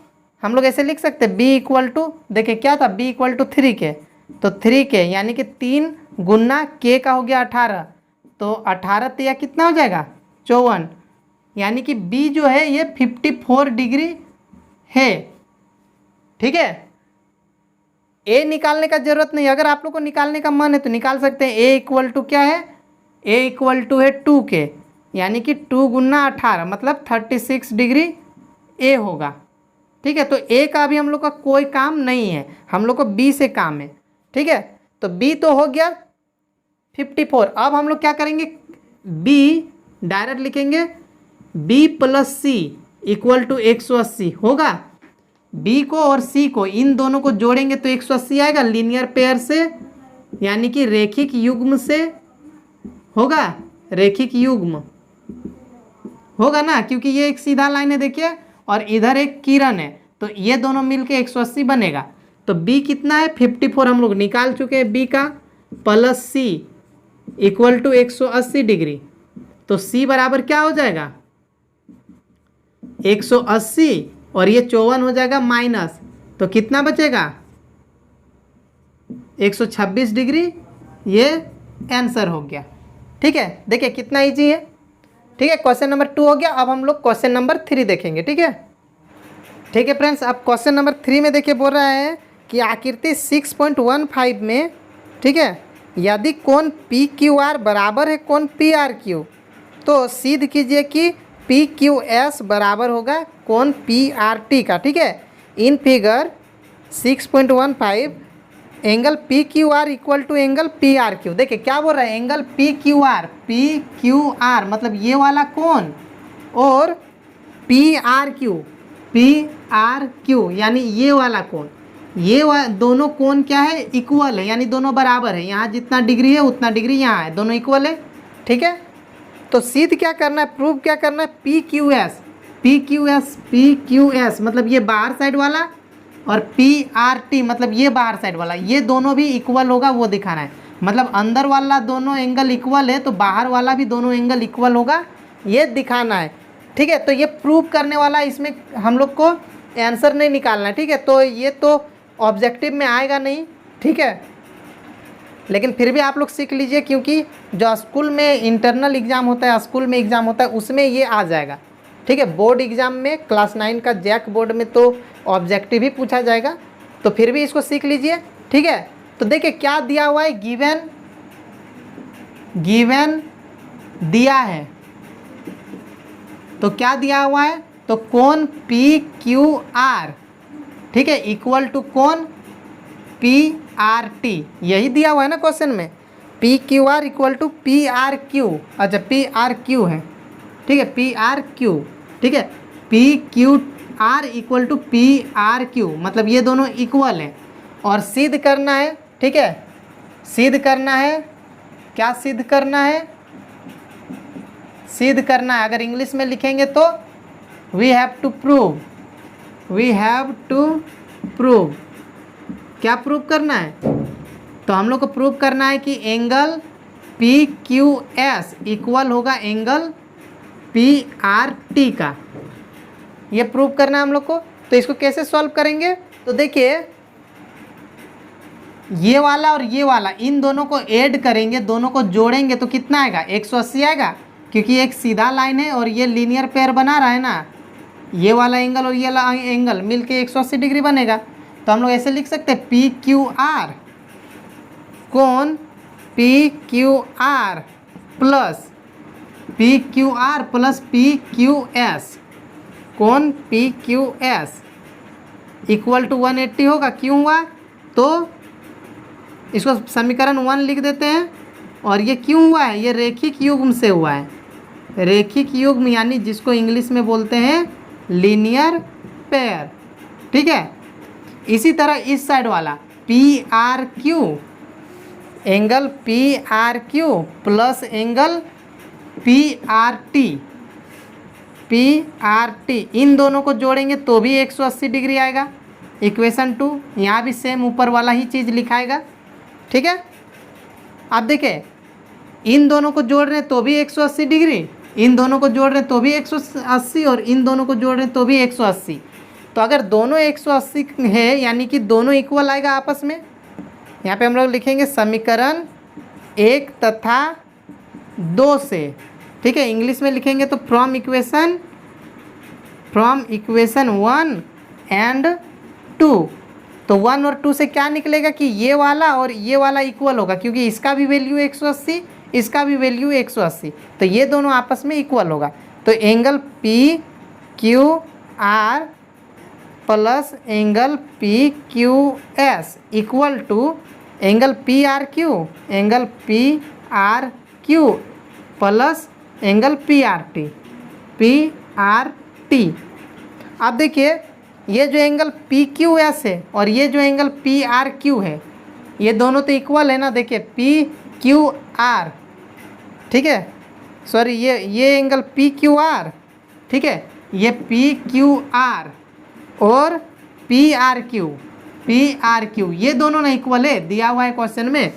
हम लोग ऐसे लिख सकते हैं, बी इक्वल टू देखिए क्या था, बी इक्वल टू 3k, तो 3k यानी कि 3 गुना k का हो गया 18, तो 18 तिया कितना हो जाएगा 54, यानी कि बी जो है ये 54 डिग्री है। ठीक है, ए निकालने का जरूरत नहीं, अगर आप लोग को निकालने का मन है तो निकाल सकते हैं। ए इक्वल टू क्या है, ए इक्वल टू है 2k, यानी कि 2 गुना 18 मतलब 36 डिग्री ए होगा। ठीक है, तो ए का भी हम लोग का कोई काम नहीं है, हम लोग को बी से काम है। ठीक है, तो बी तो हो गया 54। अब हम लोग क्या करेंगे, बी डायरेक्ट लिखेंगे, B plus C equal to 180 होगा। बी को और सी को इन दोनों को जोड़ेंगे तो 180 आएगा लीनियर पेयर से, यानी कि रेखिक युग्म से होगा, रेखिक युग्म होगा ना, क्योंकि ये एक सीधा लाइन है देखिए और इधर एक किरण है, तो ये दोनों मिलके 180 बनेगा। तो बी कितना है 54 हम लोग निकाल चुके हैं बी का, plus C equal to 180 degree, तो सी बराबर क्या हो जाएगा 180 और ये 54 हो जाएगा माइनस, तो कितना बचेगा 126 डिग्री, ये आंसर हो गया। ठीक है, देखिए कितना इजी है। ठीक है, क्वेश्चन नंबर 2 हो गया। अब हम लोग क्वेश्चन नंबर 3 देखेंगे। ठीक है, ठीक है फ्रेंड्स, अब क्वेश्चन नंबर 3 में देखिए बोल रहा है कि आकृति 6.15 में, ठीक है, यदि कोण पी क्यू आर बराबर है कोण पी आर क्यू, तो सिद्ध कीजिए कि पी क्यू एस बराबर होगा कोण पी आर टी का। ठीक है, in figure 6.15 angle P Q R equal to angle P R Q. देखिए क्या बोल रहा है, एंगल पी क्यू आर मतलब ये वाला कोण, और पी आर क्यू यानी ये वाला कोण, ये दोनों कोण क्या है इक्वल है, यानी दोनों बराबर है। यहाँ जितना डिग्री है उतना डिग्री यहाँ है, दोनों इक्वल है। ठीक है, तो सिद्ध क्या करना है, प्रूव क्या करना है, पी क्यू एस मतलब ये बाहर साइड वाला, और पी आर टी मतलब ये बाहर साइड वाला, ये दोनों भी इक्वल होगा वो दिखाना है। मतलब अंदर वाला दोनों एंगल इक्वल है तो बाहर वाला भी दोनों एंगल इक्वल होगा, ये दिखाना है। ठीक है, तो ये प्रूव करने वाला, इसमें हम लोग को आंसर नहीं निकालना है। ठीक है, तो ये तो ऑब्जेक्टिव में आएगा नहीं। ठीक है, लेकिन फिर भी आप लोग सीख लीजिए, क्योंकि जो स्कूल में इंटरनल एग्ज़ाम होता है, स्कूल में एग्ज़ाम होता है, उसमें ये आ जाएगा। ठीक है, बोर्ड एग्ज़ाम में क्लास 9 का जैक बोर्ड में तो ऑब्जेक्टिव ही पूछा जाएगा, तो फिर भी इसको सीख लीजिए। ठीक है, तो देखिए क्या दिया हुआ है, गिवन दिया है, तो क्या दिया हुआ है, तो कोण पी क्यू आर, ठीक है, इक्वल टू कोण पी आर टी, यही दिया हुआ है ना क्वेश्चन में, P Q R equal to P R Q. अच्छा पी आर क्यू है, ठीक है, पी आर क्यू, ठीक है, P Q R equal to P R Q मतलब ये दोनों इक्वल हैं, और सिद्ध करना है। ठीक है, सिद्ध करना है, क्या सिद्ध करना है, सिद्ध करना है, अगर इंग्लिश में लिखेंगे तो वी हैव टू प्रूव, क्या प्रूव करना है, तो हम लोग को प्रूव करना है कि angle P Q S equal होगा एंगल पी आर टी का, ये प्रूव करना है हम लोग को। तो इसको कैसे सॉल्व करेंगे, तो देखिए ये वाला और ये वाला इन दोनों को ऐड करेंगे, दोनों को जोड़ेंगे तो कितना आएगा 180 आएगा, क्योंकि एक सीधा लाइन है और ये लीनियर पेयर बना रहा है ना, ये वाला एंगल और ये वाला एंगल मिलके 180 डिग्री बनेगा। तो हम लोग ऐसे लिख सकते हैं पी क्यू आर कोण P Q R plus P Q S कोण P Q S equal to 180 होगा। क्यों हुआ, तो इसको समीकरण 1 लिख देते हैं, और ये क्यों हुआ है, ये रेखिक युग्म से हुआ है, रेखिक युग्म यानी जिसको इंग्लिश में बोलते हैं लीनियर पेयर। ठीक है, इसी तरह इस साइड वाला P R Q, angle P R Q plus angle P R T, इन दोनों को जोड़ेंगे तो भी 180 डिग्री आएगा। इक्वेशन 2 यहाँ भी सेम ऊपर वाला ही चीज़ लिखाएगा। ठीक है, आप देखें इन दोनों को जोड़ रहे हैं तो भी 180 डिग्री, इन दोनों को जोड़ रहे हैं तो भी 180 और इन दोनों को जोड़ रहे हैं तो भी 180। तो अगर दोनों 180 है यानी कि दोनों इक्वल आएगा आपस में। यहाँ पे हम लोग लिखेंगे समीकरण 1 तथा 2 से, ठीक है। इंग्लिश में लिखेंगे तो फ्रॉम इक्वेशन 1 एंड 2। तो 1 और 2 से क्या निकलेगा कि ये वाला और ये वाला इक्वल होगा, क्योंकि इसका भी वैल्यू 180, इसका भी वैल्यू 180, तो ये दोनों आपस में इक्वल होगा। तो angle P Q R plus angle P Q S equal to angle P R Q plus angle P R T. अब देखिए ये जो एंगल पी क्यू एस है और ये जो एंगल पी आर क्यू है, ये दोनों तो इक्वल है ना। देखिए पी क्यू आर, ठीक है, सॉरी ये एंगल पी क्यू आर, ठीक है, ये पी क्यू आर और पी आर क्यू ये दोनों ना इक्वल है, दिया हुआ है क्वेश्चन में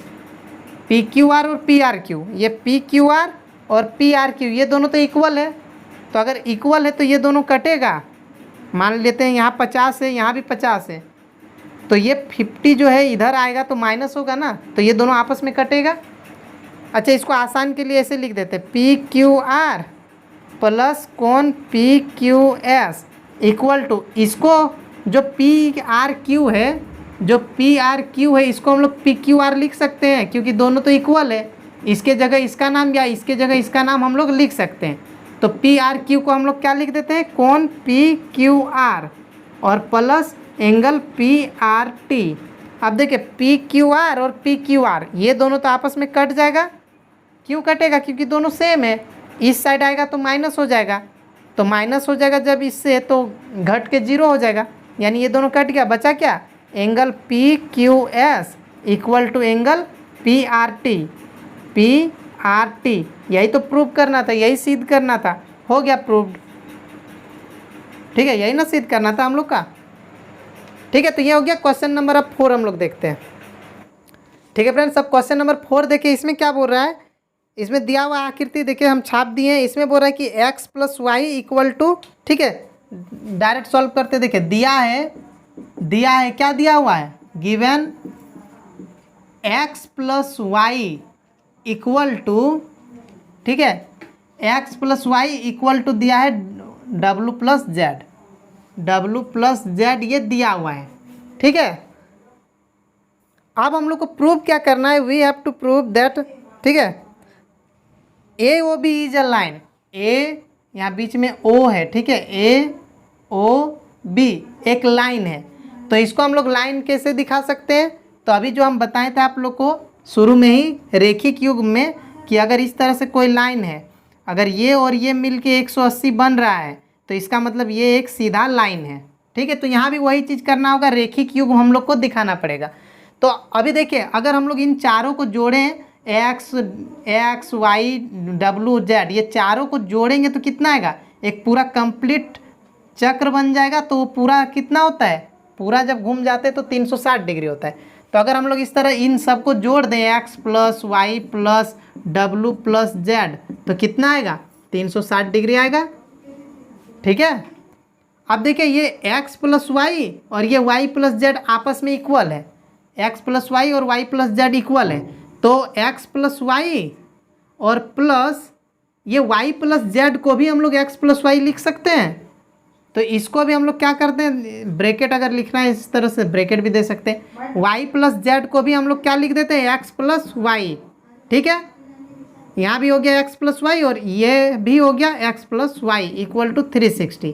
पी क्यू आर और पी आर क्यू। ये पी क्यू आर और पी आर क्यू ये दोनों तो इक्वल है। तो अगर इक्वल है तो ये दोनों कटेगा। मान लेते हैं यहाँ 50 है, यहाँ भी 50 है, तो ये 50 जो है इधर आएगा तो माइनस होगा ना, तो ये दोनों आपस में कटेगा। अच्छा, इसको आसान के लिए ऐसे लिख देते हैं पी क्यू आर प्लस कौन P Q S equal to, इसको जो पी आर क्यू है इसको हम लोग पी क्यू आर लिख सकते हैं, क्योंकि दोनों तो इक्वल है। इसके जगह इसका नाम या इसके जगह इसका नाम हम लोग लिख सकते हैं। तो पी आर क्यू को हम लोग क्या लिख देते हैं, कौन पी क्यू आर और plus angle P R T. अब देखिए पी क्यू आर और पी क्यू आर ये दोनों तो आपस में कट जाएगा। क्यों कटेगा, क्योंकि दोनों सेम है। इस साइड आएगा तो माइनस हो जाएगा, तो माइनस हो जाएगा जब इससे तो घट के 0 हो जाएगा, यानी ये दोनों कट गया। बचा क्या, angle P Q S equal to angle P R T. यही तो प्रूव करना था, यही सिद्ध करना था, हो गया प्रूव्ड, ठीक है, यही ना सिद्ध करना था हम लोग का, ठीक है। तो ये हो गया क्वेश्चन नंबर। अब 4 हम लोग देखते हैं, ठीक है फ्रेंड्स। अब क्वेश्चन नंबर 4 देखिए, इसमें क्या बोल रहा है, इसमें दिया हुआ आकृति देखिए हम छाप दिए हैं। इसमें बोल रहा है कि x plus Y equal to, ठीक है, डायरेक्ट सॉल्व करते देखिए। दिया है क्या दिया हुआ है, given x plus Y equal to, ठीक है, x plus Y equal to दिया है w प्लस जेड ये दिया हुआ है, ठीक है। अब हम लोग को प्रूव क्या करना है, we have to prove that, ठीक है, A O B is a line. A यहाँ बीच में ओ है, ठीक है, ए ओ बी एक लाइन है। तो इसको हम लोग लाइन कैसे दिखा सकते हैं, तो अभी जो हम बताए थे आप लोग को शुरू में ही रेखिक युग में, कि अगर इस तरह से कोई लाइन है, अगर ये और ये मिल के 180 बन रहा है तो इसका मतलब ये एक सीधा लाइन है, ठीक है। तो यहाँ भी वही चीज़ करना होगा, रेखिक युग हम लोग को दिखाना पड़ेगा। तो अभी देखिए अगर हम लोग इन चारों को जोड़ें, एक्स वाई डब्लू जेड, ये चारों को जोड़ेंगे तो कितना आएगा, एक पूरा कंप्लीट चक्र बन जाएगा। तो वो पूरा कितना होता है, पूरा जब घूम जाते हैं तो 360 डिग्री होता है। तो अगर हम लोग इस तरह इन सबको जोड़ दें, X plus Y plus W plus Z, तो कितना आएगा, 360 डिग्री आएगा, ठीक है। अब देखिए ये एक्स प्लस वाई और ये वाई प्लस जेड आपस में इक्वल है, एक्स प्लस वाई और वाई प्लस जेड इक्वल है। तो एक्स प्लस वाई और प्लस ये वाई प्लस जेड को भी हम लोग एक्स प्लस वाई लिख सकते हैं। तो इसको भी हम लोग क्या करते हैं, ब्रैकेट अगर लिखना है इस तरह से ब्रैकेट भी दे सकते हैं। वाई प्लस जेड को भी हम लोग क्या लिख देते हैं, एक्स प्लस वाई, ठीक है। यहाँ भी हो गया एक्स प्लस वाई और ये भी हो गया X plus Y equal to 360।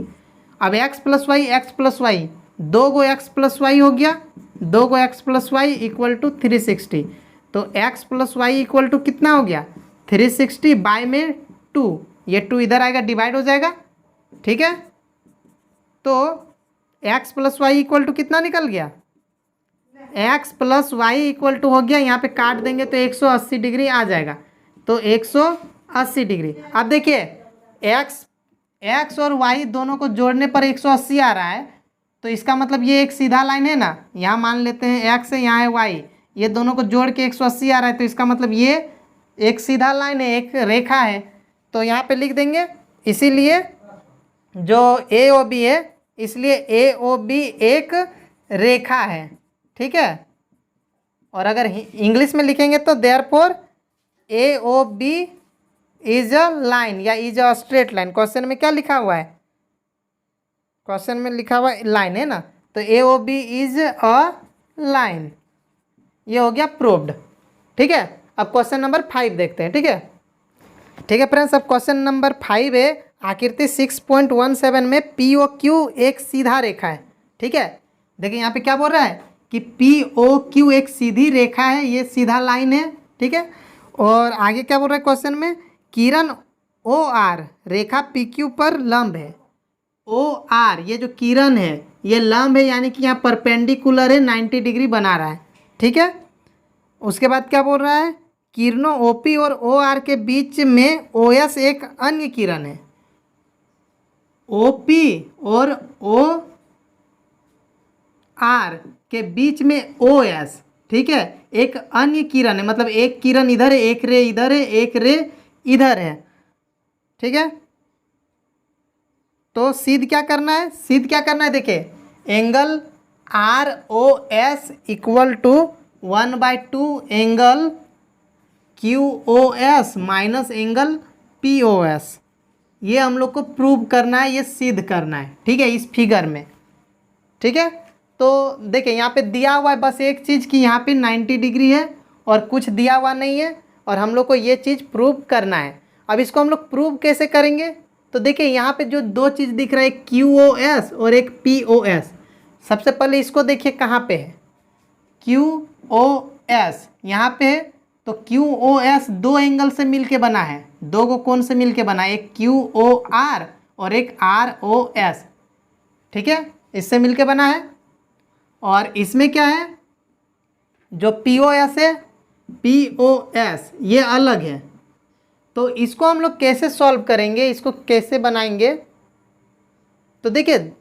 अब एक्स प्लस वाई 2 गो एक्स प्लस वाई हो गया, 2 गो X plus Y equal to 360। तो X plus Y equal to कितना हो गया, 360 बाय में 2, ये 2 इधर आएगा डिवाइड हो जाएगा, ठीक है। तो X plus Y equal to कितना निकल गया, X plus Y equal to हो गया, यहाँ पे काट देंगे तो 180 डिग्री आ जाएगा, तो 180 डिग्री। अब देखिए एक्स और वाई दोनों को जोड़ने पर 180 आ रहा है, तो इसका मतलब ये एक सीधा लाइन है ना। यहाँ मान लेते हैं एक्स है, यहाँ है वाई, ये दोनों को जोड़ के 180 आ रहा है, तो इसका मतलब ये एक सीधा लाइन है, एक रेखा है, तो यहाँ पे लिख देंगे। इसीलिए जो ए ओ बी है, इसलिए ए ओ बी एक रेखा है, ठीक है। और अगर इंग्लिश में लिखेंगे तो therefore A O B is a line या is a straight line. Question में क्या लिखा हुआ है? क्वेश्चन में लिखा हुआ लाइन है ना, तो A O B is a line. ये हो गया प्रूव्ड, ठीक है। अब क्वेश्चन नंबर 5 देखते हैं, ठीक है। ठीक है फ्रेंड्स, अब क्वेश्चन नंबर 5 है आकृति 6.17 में पी ओ क्यू एक सीधा रेखा है, ठीक है। देखिए यहाँ पे क्या बोल रहा है कि पी ओ क्यू एक सीधी रेखा है, ये सीधा लाइन है, ठीक है। और आगे क्या बोल रहा है क्वेश्चन में, किरण ओ आर रेखा पी क्यू पर लंब है। ओ आर ये जो किरण है ये लंब है, यानी कि यहाँ परपेंडिकुलर है, 90 डिग्री बना रहा है, ठीक है। उसके बाद क्या बोल रहा है, किरणों ओपी और ओ आर के बीच में ओ एस एक अन्य किरण है। ओपी और ओ आर के बीच में ओ एस, ठीक है, एक अन्य किरण है, मतलब एक किरण इधर है, एक रे इधर है, एक रे इधर है, ठीक है। तो सिद्ध क्या करना है, सिद्ध क्या करना है, देखिए angle R O S equal to 1/2 angle Q O S minus angle P O S. ये हम लोग को प्रूव करना है, ये सिद्ध करना है, ठीक है, इस फिगर में, ठीक है। तो देखिए यहाँ पे दिया हुआ है बस एक चीज़ कि यहाँ पे 90 डिग्री है और कुछ दिया हुआ नहीं है, और हम लोग को ये चीज़ प्रूव करना है। अब इसको हम लोग प्रूव कैसे करेंगे, तो देखिए यहाँ पे जो दो चीज़ दिख रहा है, क्यू ओ एस और एक पी ओ एस। सबसे पहले इसको देखिए कहाँ पे है, क्यू ओ एस यहाँ पे है, तो क्यू ओ एस दो एंगल से मिलके बना है, दो को कोण से मिलके बना है, एक क्यू ओ आर और एक आर ओ एस, ठीक है, इससे मिलके बना है। और इसमें क्या है, जो पी ओ एस है, पी ओ एस ये अलग है। तो इसको हम लोग कैसे सॉल्व करेंगे, इसको कैसे बनाएंगे, तो देखिए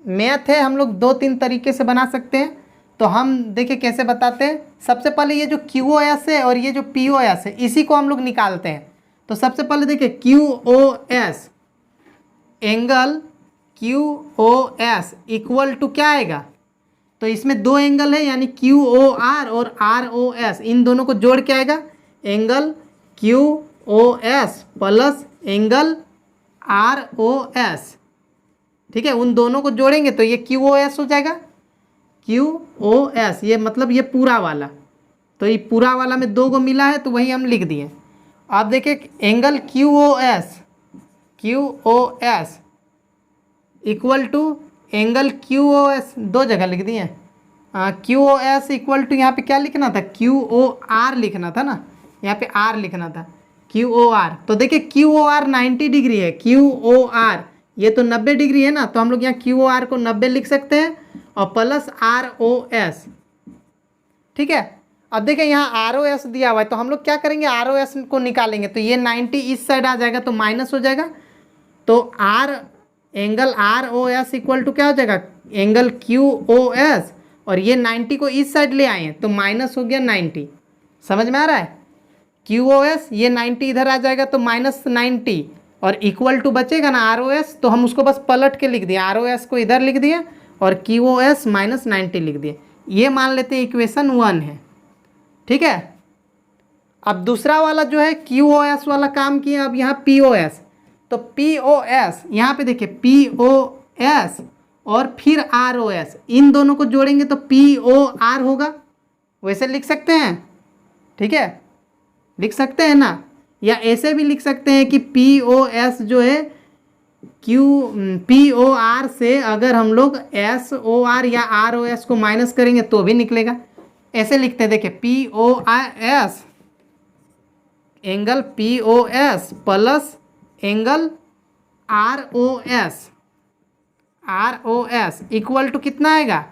मैथ है, हम लोग 2-3 तरीके से बना सकते हैं। तो हम देखिए कैसे बताते हैं। सबसे पहले ये जो क्यू ओ एस है और ये जो पी ओ एस है, इसी को हम लोग निकालते हैं। तो सबसे पहले देखिए Q O S, angle Q O S equal to क्या आएगा, तो इसमें दो एंगल है यानी क्यू ओ आर और आर ओ एस, इन दोनों को जोड़ के आएगा angle Q O S plus angle R O S, ठीक है। उन दोनों को जोड़ेंगे तो ये क्यू ओ एस हो जाएगा, क्यू ओ एस, ये मतलब ये पूरा वाला, तो ये पूरा वाला में दो को मिला है तो वही हम लिख दिए। आप देखिए angle Q O S, Q O S equal to angle Q O S, दो जगह लिख दिए। Q O S equal to यहाँ पे क्या लिखना था, क्यू ओ आर लिखना था ना, यहाँ पे आर लिखना था, क्यू ओ आर। तो देखिए क्यू ओ आर 90 डिग्री है, क्यू ओ आर ये तो 90 डिग्री है ना, तो हम लोग यहाँ क्यू ओ आर को 90 लिख सकते हैं और प्लस आर ओ एस, ठीक है। अब देखिए यहाँ आर ओ एस दिया हुआ है, तो हम लोग क्या करेंगे, आर ओ एस को निकालेंगे, तो ये 90 इस साइड आ जाएगा तो माइनस हो जाएगा, तो R angle R O S equal to क्या हो जाएगा, एंगल क्यू ओ एस, और ये 90 को इस साइड ले आए हैं तो माइनस हो गया 90। समझ में आ रहा है, क्यू ओ एस ये 90 इधर आ जाएगा तो माइनस 90, और इक्वल टू बचेगा ना आर ओ एस, तो हम उसको बस पलट के लिख दिए, आर ओ एस को इधर लिख दिए और क्यू ओ एस माइनस 90 लिख दिए। ये मान लेते हैं इक्वेशन 1 है, ठीक है। अब दूसरा वाला जो है क्यू ओ एस वाला काम किया, अब यहाँ पी ओ एस, तो पी ओ एस यहाँ पे देखिए पी ओ एस और फिर आर ओ एस, इन दोनों को जोड़ेंगे तो पी ओ आर होगा, वैसे लिख सकते हैं, ठीक है, लिख सकते हैं ना, या ऐसे भी लिख सकते हैं कि पी ओ एस जो है क्यू पी ओ आर से अगर हम लोग एस ओ आर या आर ओ एस को माइनस करेंगे तो भी निकलेगा। ऐसे लिखते हैं, देखिए P O S angle P O S plus angle R O S, R O S equal to कितना आएगा,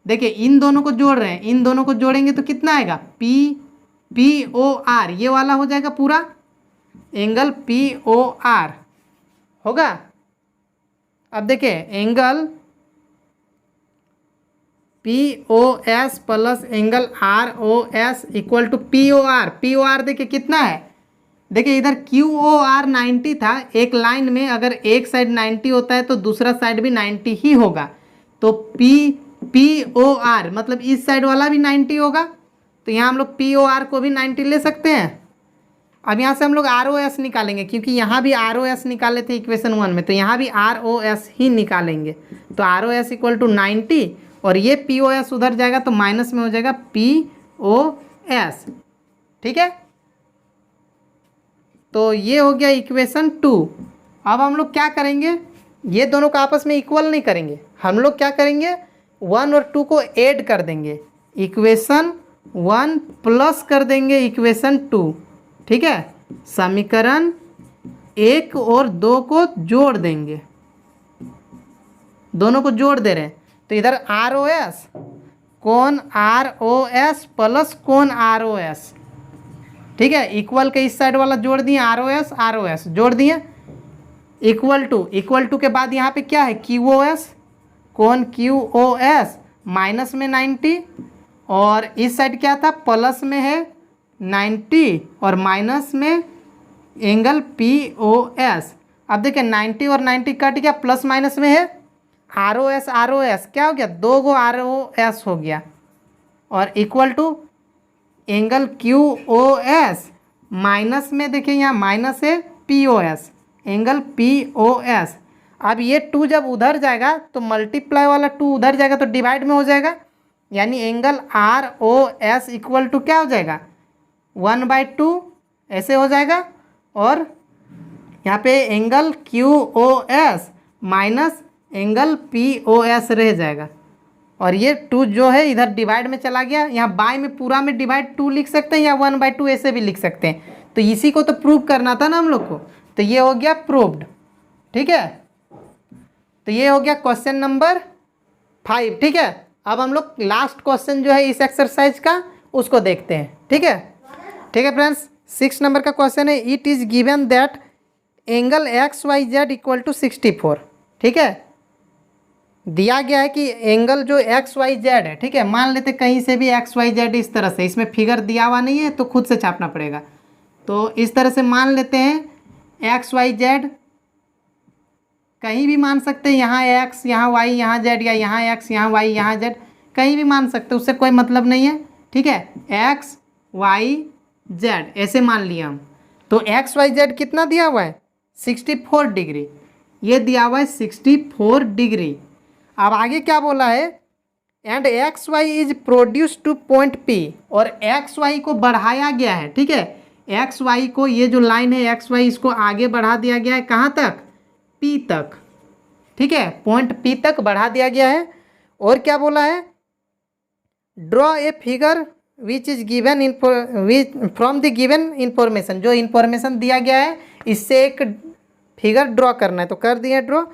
देखिए इन दोनों को जोड़ रहे हैं, इन दोनों को जोड़ेंगे तो कितना आएगा, पी ओ आर ये वाला हो जाएगा पूरा, एंगल पी ओ आर होगा। अब देखिए angle P O S plus angle R O S equal to P O R. P O R देखिए कितना है, देखिए इधर क्यू ओ आर 90 था, एक लाइन में अगर एक साइड 90 होता है तो दूसरा साइड भी 90 ही होगा। तो पी ओ आर मतलब इस साइड वाला भी 90 होगा, तो यहाँ हम लोग पी ओ आर को भी 90 ले सकते हैं। अब यहाँ से हम लोग आर ओ एस निकालेंगे, क्योंकि यहाँ भी आर ओ एस निकाले थे इक्वेशन 1 में, तो यहाँ भी आर ओ एस ही निकालेंगे। तो R O S equal to 90 और ये पी ओ एस उधर जाएगा तो माइनस में हो जाएगा पी ओ एस। ठीक है, तो ये हो गया इक्वेशन 2। अब हम लोग क्या करेंगे, ये दोनों को आपस में इक्वल नहीं करेंगे, हम लोग क्या करेंगे 1 और 2 को ऐड कर देंगे, इक्वेशन 1 प्लस कर देंगे इक्वेशन 2। ठीक है, समीकरण 1 और 2 को जोड़ देंगे, दोनों को जोड़ दे रहे हैं। तो इधर आर ओ एस कोण आर ओ एस प्लस कोण आर ओ एस। ठीक है, इक्वल के इस साइड वाला जोड़ दिए आर ओ एस जोड़ दिए, इक्वल टू के बाद यहाँ पे क्या है क्यू ओ एस, कोण क्यू ओ एस माइनस में 90 और इस साइड क्या था प्लस में है 90 और माइनस में एंगल पी ओ एस। अब देखिए 90 और 90 कट गया, प्लस माइनस में है आर ओ एस क्या हो गया, 2 गो आर ओ एस हो गया, और equal to angle Q O S minus में देखिए यहाँ माइनस है P O S, angle P O S. अब ये 2 जब उधर जाएगा तो मल्टीप्लाई वाला 2 उधर जाएगा तो डिवाइड में हो जाएगा, यानी angle R O S equal to क्या हो जाएगा 1/2 ऐसे हो जाएगा, और यहाँ पे angle Q O S minus angle P O S रह जाएगा, और ये 2 जो है इधर डिवाइड में चला गया, यहाँ बाय में पूरा में डिवाइड 2 लिख सकते हैं या 1/2 ऐसे भी लिख सकते हैं। तो इसी को तो प्रूव करना था ना हम लोग को, तो ये हो गया प्रूव्ड। ठीक है, तो ये हो गया क्वेश्चन नंबर 5। ठीक है, अब हम लोग लास्ट क्वेश्चन जो है इस एक्सरसाइज का उसको देखते हैं। ठीक है फ्रेंड्स, 6 नंबर का क्वेश्चन है, it is given that angle X Y Z equal to 64। ठीक है, दिया गया है कि एंगल जो एक्स वाई जेड है, ठीक है, मान लेते कहीं से भी एक्स वाई जेड इस तरह से, इसमें फिगर दिया हुआ नहीं है तो खुद से छापना पड़ेगा, तो इस तरह से मान लेते हैं एक्स वाई जेड, कहीं भी मान सकते हैं, यहाँ एक्स यहाँ वाई यहाँ जेड, या यहाँ एक्स यहाँ वाई यहाँ जेड, कहीं भी मान सकते हैं, उससे कोई मतलब नहीं है। ठीक है, एक्स वाई जेड ऐसे मान लिया हम, तो एक्स वाई जेड कितना दिया हुआ है 64 डिग्री, ये दिया हुआ है 64 डिग्री। अब आगे क्या बोला है, and X Y is produce to point P, और एक्स वाई को बढ़ाया गया है। ठीक है, एक्स वाई को, ये जो लाइन है एक्स वाई इसको आगे बढ़ा दिया गया है, कहाँ तक पी तक। ठीक है, पॉइंट पी तक बढ़ा दिया गया है। और क्या बोला है, draw a figure which is given from the given information, जो इंफॉर्मेशन दिया गया है इससे एक फिगर ड्रॉ करना है, तो कर दिया draw.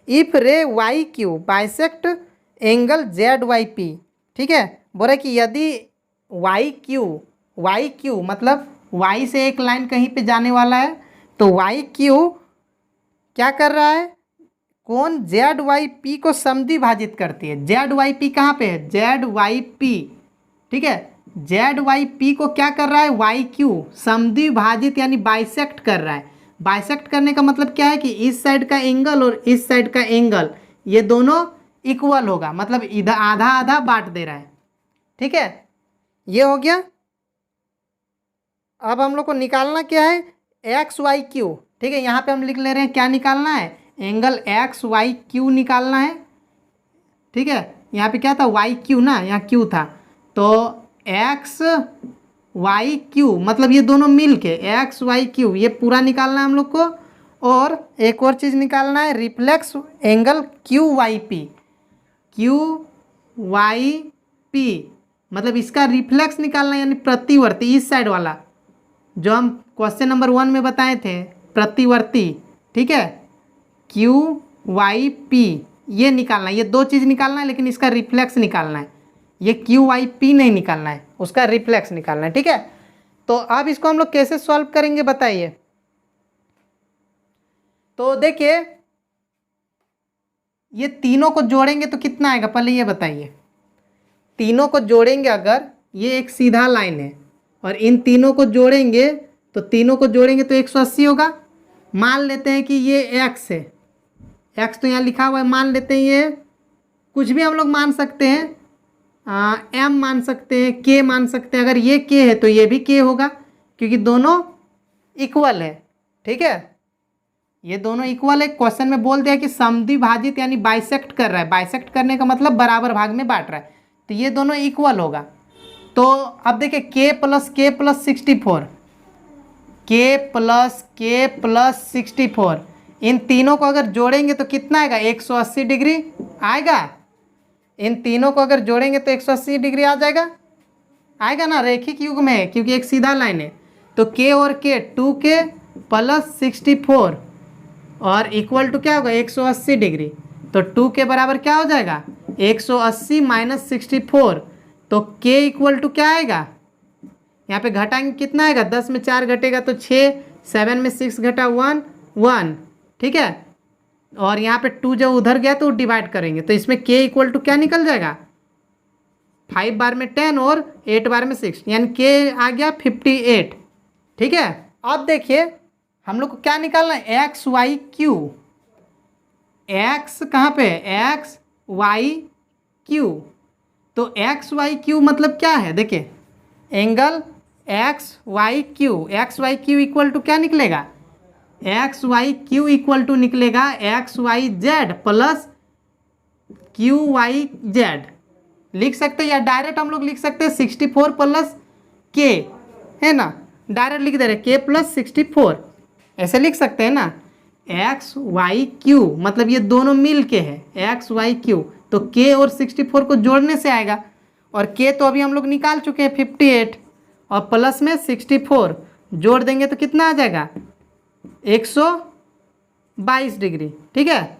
If ray Y Q bisect angle Z Y P. ठीक है, बोला कि यदि वाई क्यू मतलब वाई से एक लाइन कहीं पे जाने वाला है, तो वाई क्यू क्या कर रहा है, कोण जेड वाई पी को समद्विभाजित करती है। जेड वाई पी कहाँ पे है, जेड वाई पी। ठीक है, जेड वाई पी को क्या कर रहा है, वाई क्यू समद्विभाजित यानी बाइसेक्ट कर रहा है। बाइसेक्ट करने का मतलब क्या है कि इस साइड का एंगल और इस साइड का एंगल ये दोनों इक्वल होगा, मतलब इधर आधा आधा बांट दे रहा है। ठीक है, ये हो गया। अब हम लोग को निकालना क्या है, एक्स वाई क्यू। ठीक है, यहाँ पे हम लिख ले रहे हैं क्या निकालना है, एंगल एक्स वाई क्यू निकालना है। ठीक है, यहाँ पे क्या था वाई क्यू ना, यहाँ क्यू था, तो एक्स वाई क्यू मतलब ये दोनों मिल के एक्स वाई क्यू ये पूरा निकालना है हम लोग को। और एक और चीज़ निकालना है, reflex angle Q Y P मतलब इसका रिफ्लेक्स निकालना है, यानी प्रतिवर्ती, इस साइड वाला जो हम क्वेश्चन नंबर 1 में बताए थे प्रतिवर्ती। ठीक है, क्यू वाई पी ये निकालना है, ये 2 चीज़ निकालना है, लेकिन इसका रिफ्लेक्स निकालना है, ये क्यू वाई पी नहीं निकालना है, उसका रिफ्लेक्स निकालना है। ठीक है, तो अब इसको हम लोग कैसे सॉल्व करेंगे बताइए। तो देखिए ये तीनों को जोड़ेंगे तो कितना आएगा, पहले ये बताइए। तीनों को जोड़ेंगे अगर, ये एक सीधा लाइन है और इन तीनों को जोड़ेंगे तो 180 होगा। मान लेते हैं कि ये x है, x तो यहाँ लिखा हुआ है, मान लेते हैं ये कुछ भी हम लोग मान सकते हैं, m मान सकते हैं, k मान सकते हैं। अगर ये k है तो ये भी k होगा क्योंकि दोनों इक्वल है। ठीक है, ये दोनों इक्वल है। क्वेश्चन में बोल दिया कि समद्विभाजित यानी बाइसेक्ट कर रहा है, बाइसेक्ट करने का मतलब बराबर भाग में बांट रहा है, तो ये दोनों इक्वल होगा। तो अब देखिए k प्लस 64, k प्लस 64, इन तीनों को अगर जोड़ेंगे तो कितना आएगा, 180 डिग्री आएगा। इन तीनों को अगर जोड़ेंगे तो 180 डिग्री आ जाएगा, आएगा ना, रैखिक युग्म है क्योंकि एक सीधा लाइन है। तो k और k 2k प्लस 64 और इक्वल टू क्या होगा, 180 डिग्री। तो 2 के बराबर क्या हो जाएगा, 180 माइनस 64, तो k इक्वल टू क्या आएगा, यहाँ पे घटाएंगे कितना आएगा, 10 में 4 घटेगा तो 6, 7 में 6 घटा 1, 1। ठीक है, और यहाँ पे 2 जब उधर गया तो डिवाइड करेंगे तो इसमें k इक्वल टू क्या निकल जाएगा, 5 बार में 10 और 8 बार में 6, यानी k आ गया 58। ठीक है, अब देखिए हम लोग को क्या निकालना है, एक्स वाई क्यू। एक्स कहाँ पे है, एक्स वाई क्यू। तो एक्स वाई क्यू मतलब क्या है, देखिए angle X Y Q, X Y Q equal to क्या निकलेगा, X Y Q equal to निकलेगा X Y Z plus Q Y Z. लिख सकते हैं या डायरेक्ट हम लोग लिख सकते हैं 64 प्लस के, है ना, डायरेक्ट लिख दे रहे के प्लस 64, ऐसे लिख सकते हैं ना। एक्स वाई क्यू मतलब ये दोनों मिल के है एक्स वाई क्यू, तो के और 64 को जोड़ने से आएगा, और के तो अभी हम लोग निकाल चुके हैं 58, और प्लस में 64 जोड़ देंगे तो कितना आ जाएगा, 122 डिग्री। ठीक है,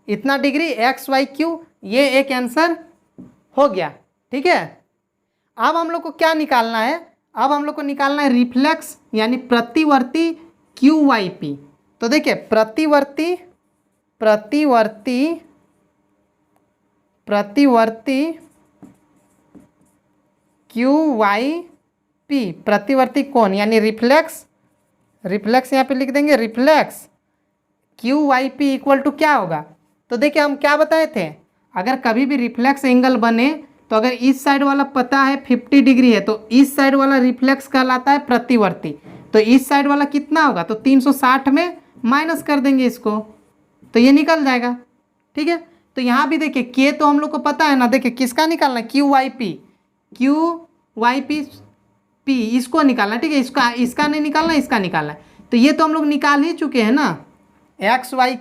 इतना डिग्री एक्स वाई क्यू, ये एक आंसर हो गया। ठीक है, अब हम लोग को क्या निकालना है, अब हम लोग को निकालना है रिफ्लेक्स यानी प्रतिवर्ती क्यू वाई पी। तो देखिए प्रतिवर्ती क्यू वाई पी, प्रतिवर्ती कोण यानी रिफ्लेक्स यहाँ पे लिख देंगे, reflex Q Y P equal to क्या होगा। तो देखिए हम क्या बताए थे, अगर कभी भी रिफ्लेक्स एंगल बने तो अगर इस साइड वाला पता है 50 डिग्री है तो इस साइड वाला रिफ्लेक्स कहलाता है प्रतिवर्ती। तो इस साइड वाला कितना होगा, तो 360 में माइनस कर देंगे इसको तो ये निकल जाएगा। ठीक है, तो यहाँ भी देखिए के तो हम लोग को पता है ना, देखिए किसका निकालना है, क्यू वाई पी इसको निकालना। ठीक है, इसका नहीं निकालना, इसका निकालना है। तो ये तो हम लोग निकाल ही चुके हैं ना, एक्स वाई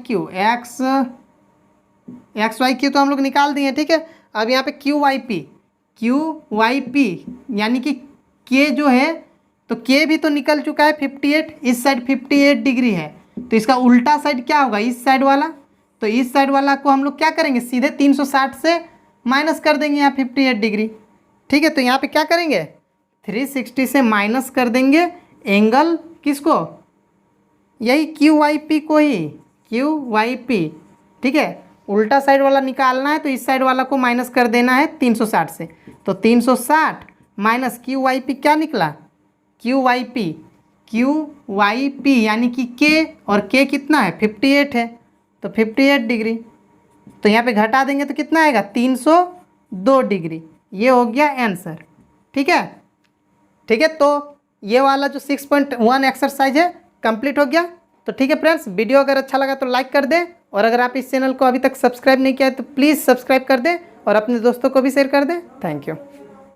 क्यू तो हम लोग निकाल दिए। ठीक है, अब यहाँ पे क्यू वाई पी यानी कि के जो है, तो के भी तो निकल चुका है 58, इस साइड 58 डिग्री है, तो इसका उल्टा साइड क्या होगा, इस साइड वाला। तो इस साइड वाला को हम लोग क्या करेंगे, सीधे 360 से माइनस कर देंगे यहाँ 58 डिग्री। ठीक है, तो यहाँ पे क्या करेंगे, 360 से माइनस कर देंगे एंगल किसको, यही क्यू वाई पी को ही, क्यू वाई पी। ठीक है, उल्टा साइड वाला निकालना है तो इस साइड वाला को माइनस कर देना है 360 से। तो 360 माइनस क्यू वाई पी क्या निकला, क्यू वाई पी यानी कि के, और के कितना है 58 है, तो 58 डिग्री। तो यहाँ पे घटा देंगे तो कितना आएगा, 302 डिग्री। ये हो गया आंसर। ठीक है, तो ये वाला जो 6.1 एक्सरसाइज है कंप्लीट हो गया। तो ठीक है फ्रेंड्स, वीडियो अगर अच्छा लगा तो लाइक कर दें, और अगर आप इस चैनल को अभी तक सब्सक्राइब नहीं किया है तो प्लीज़ सब्सक्राइब कर दें और अपने दोस्तों को भी शेयर कर दें। Thank you.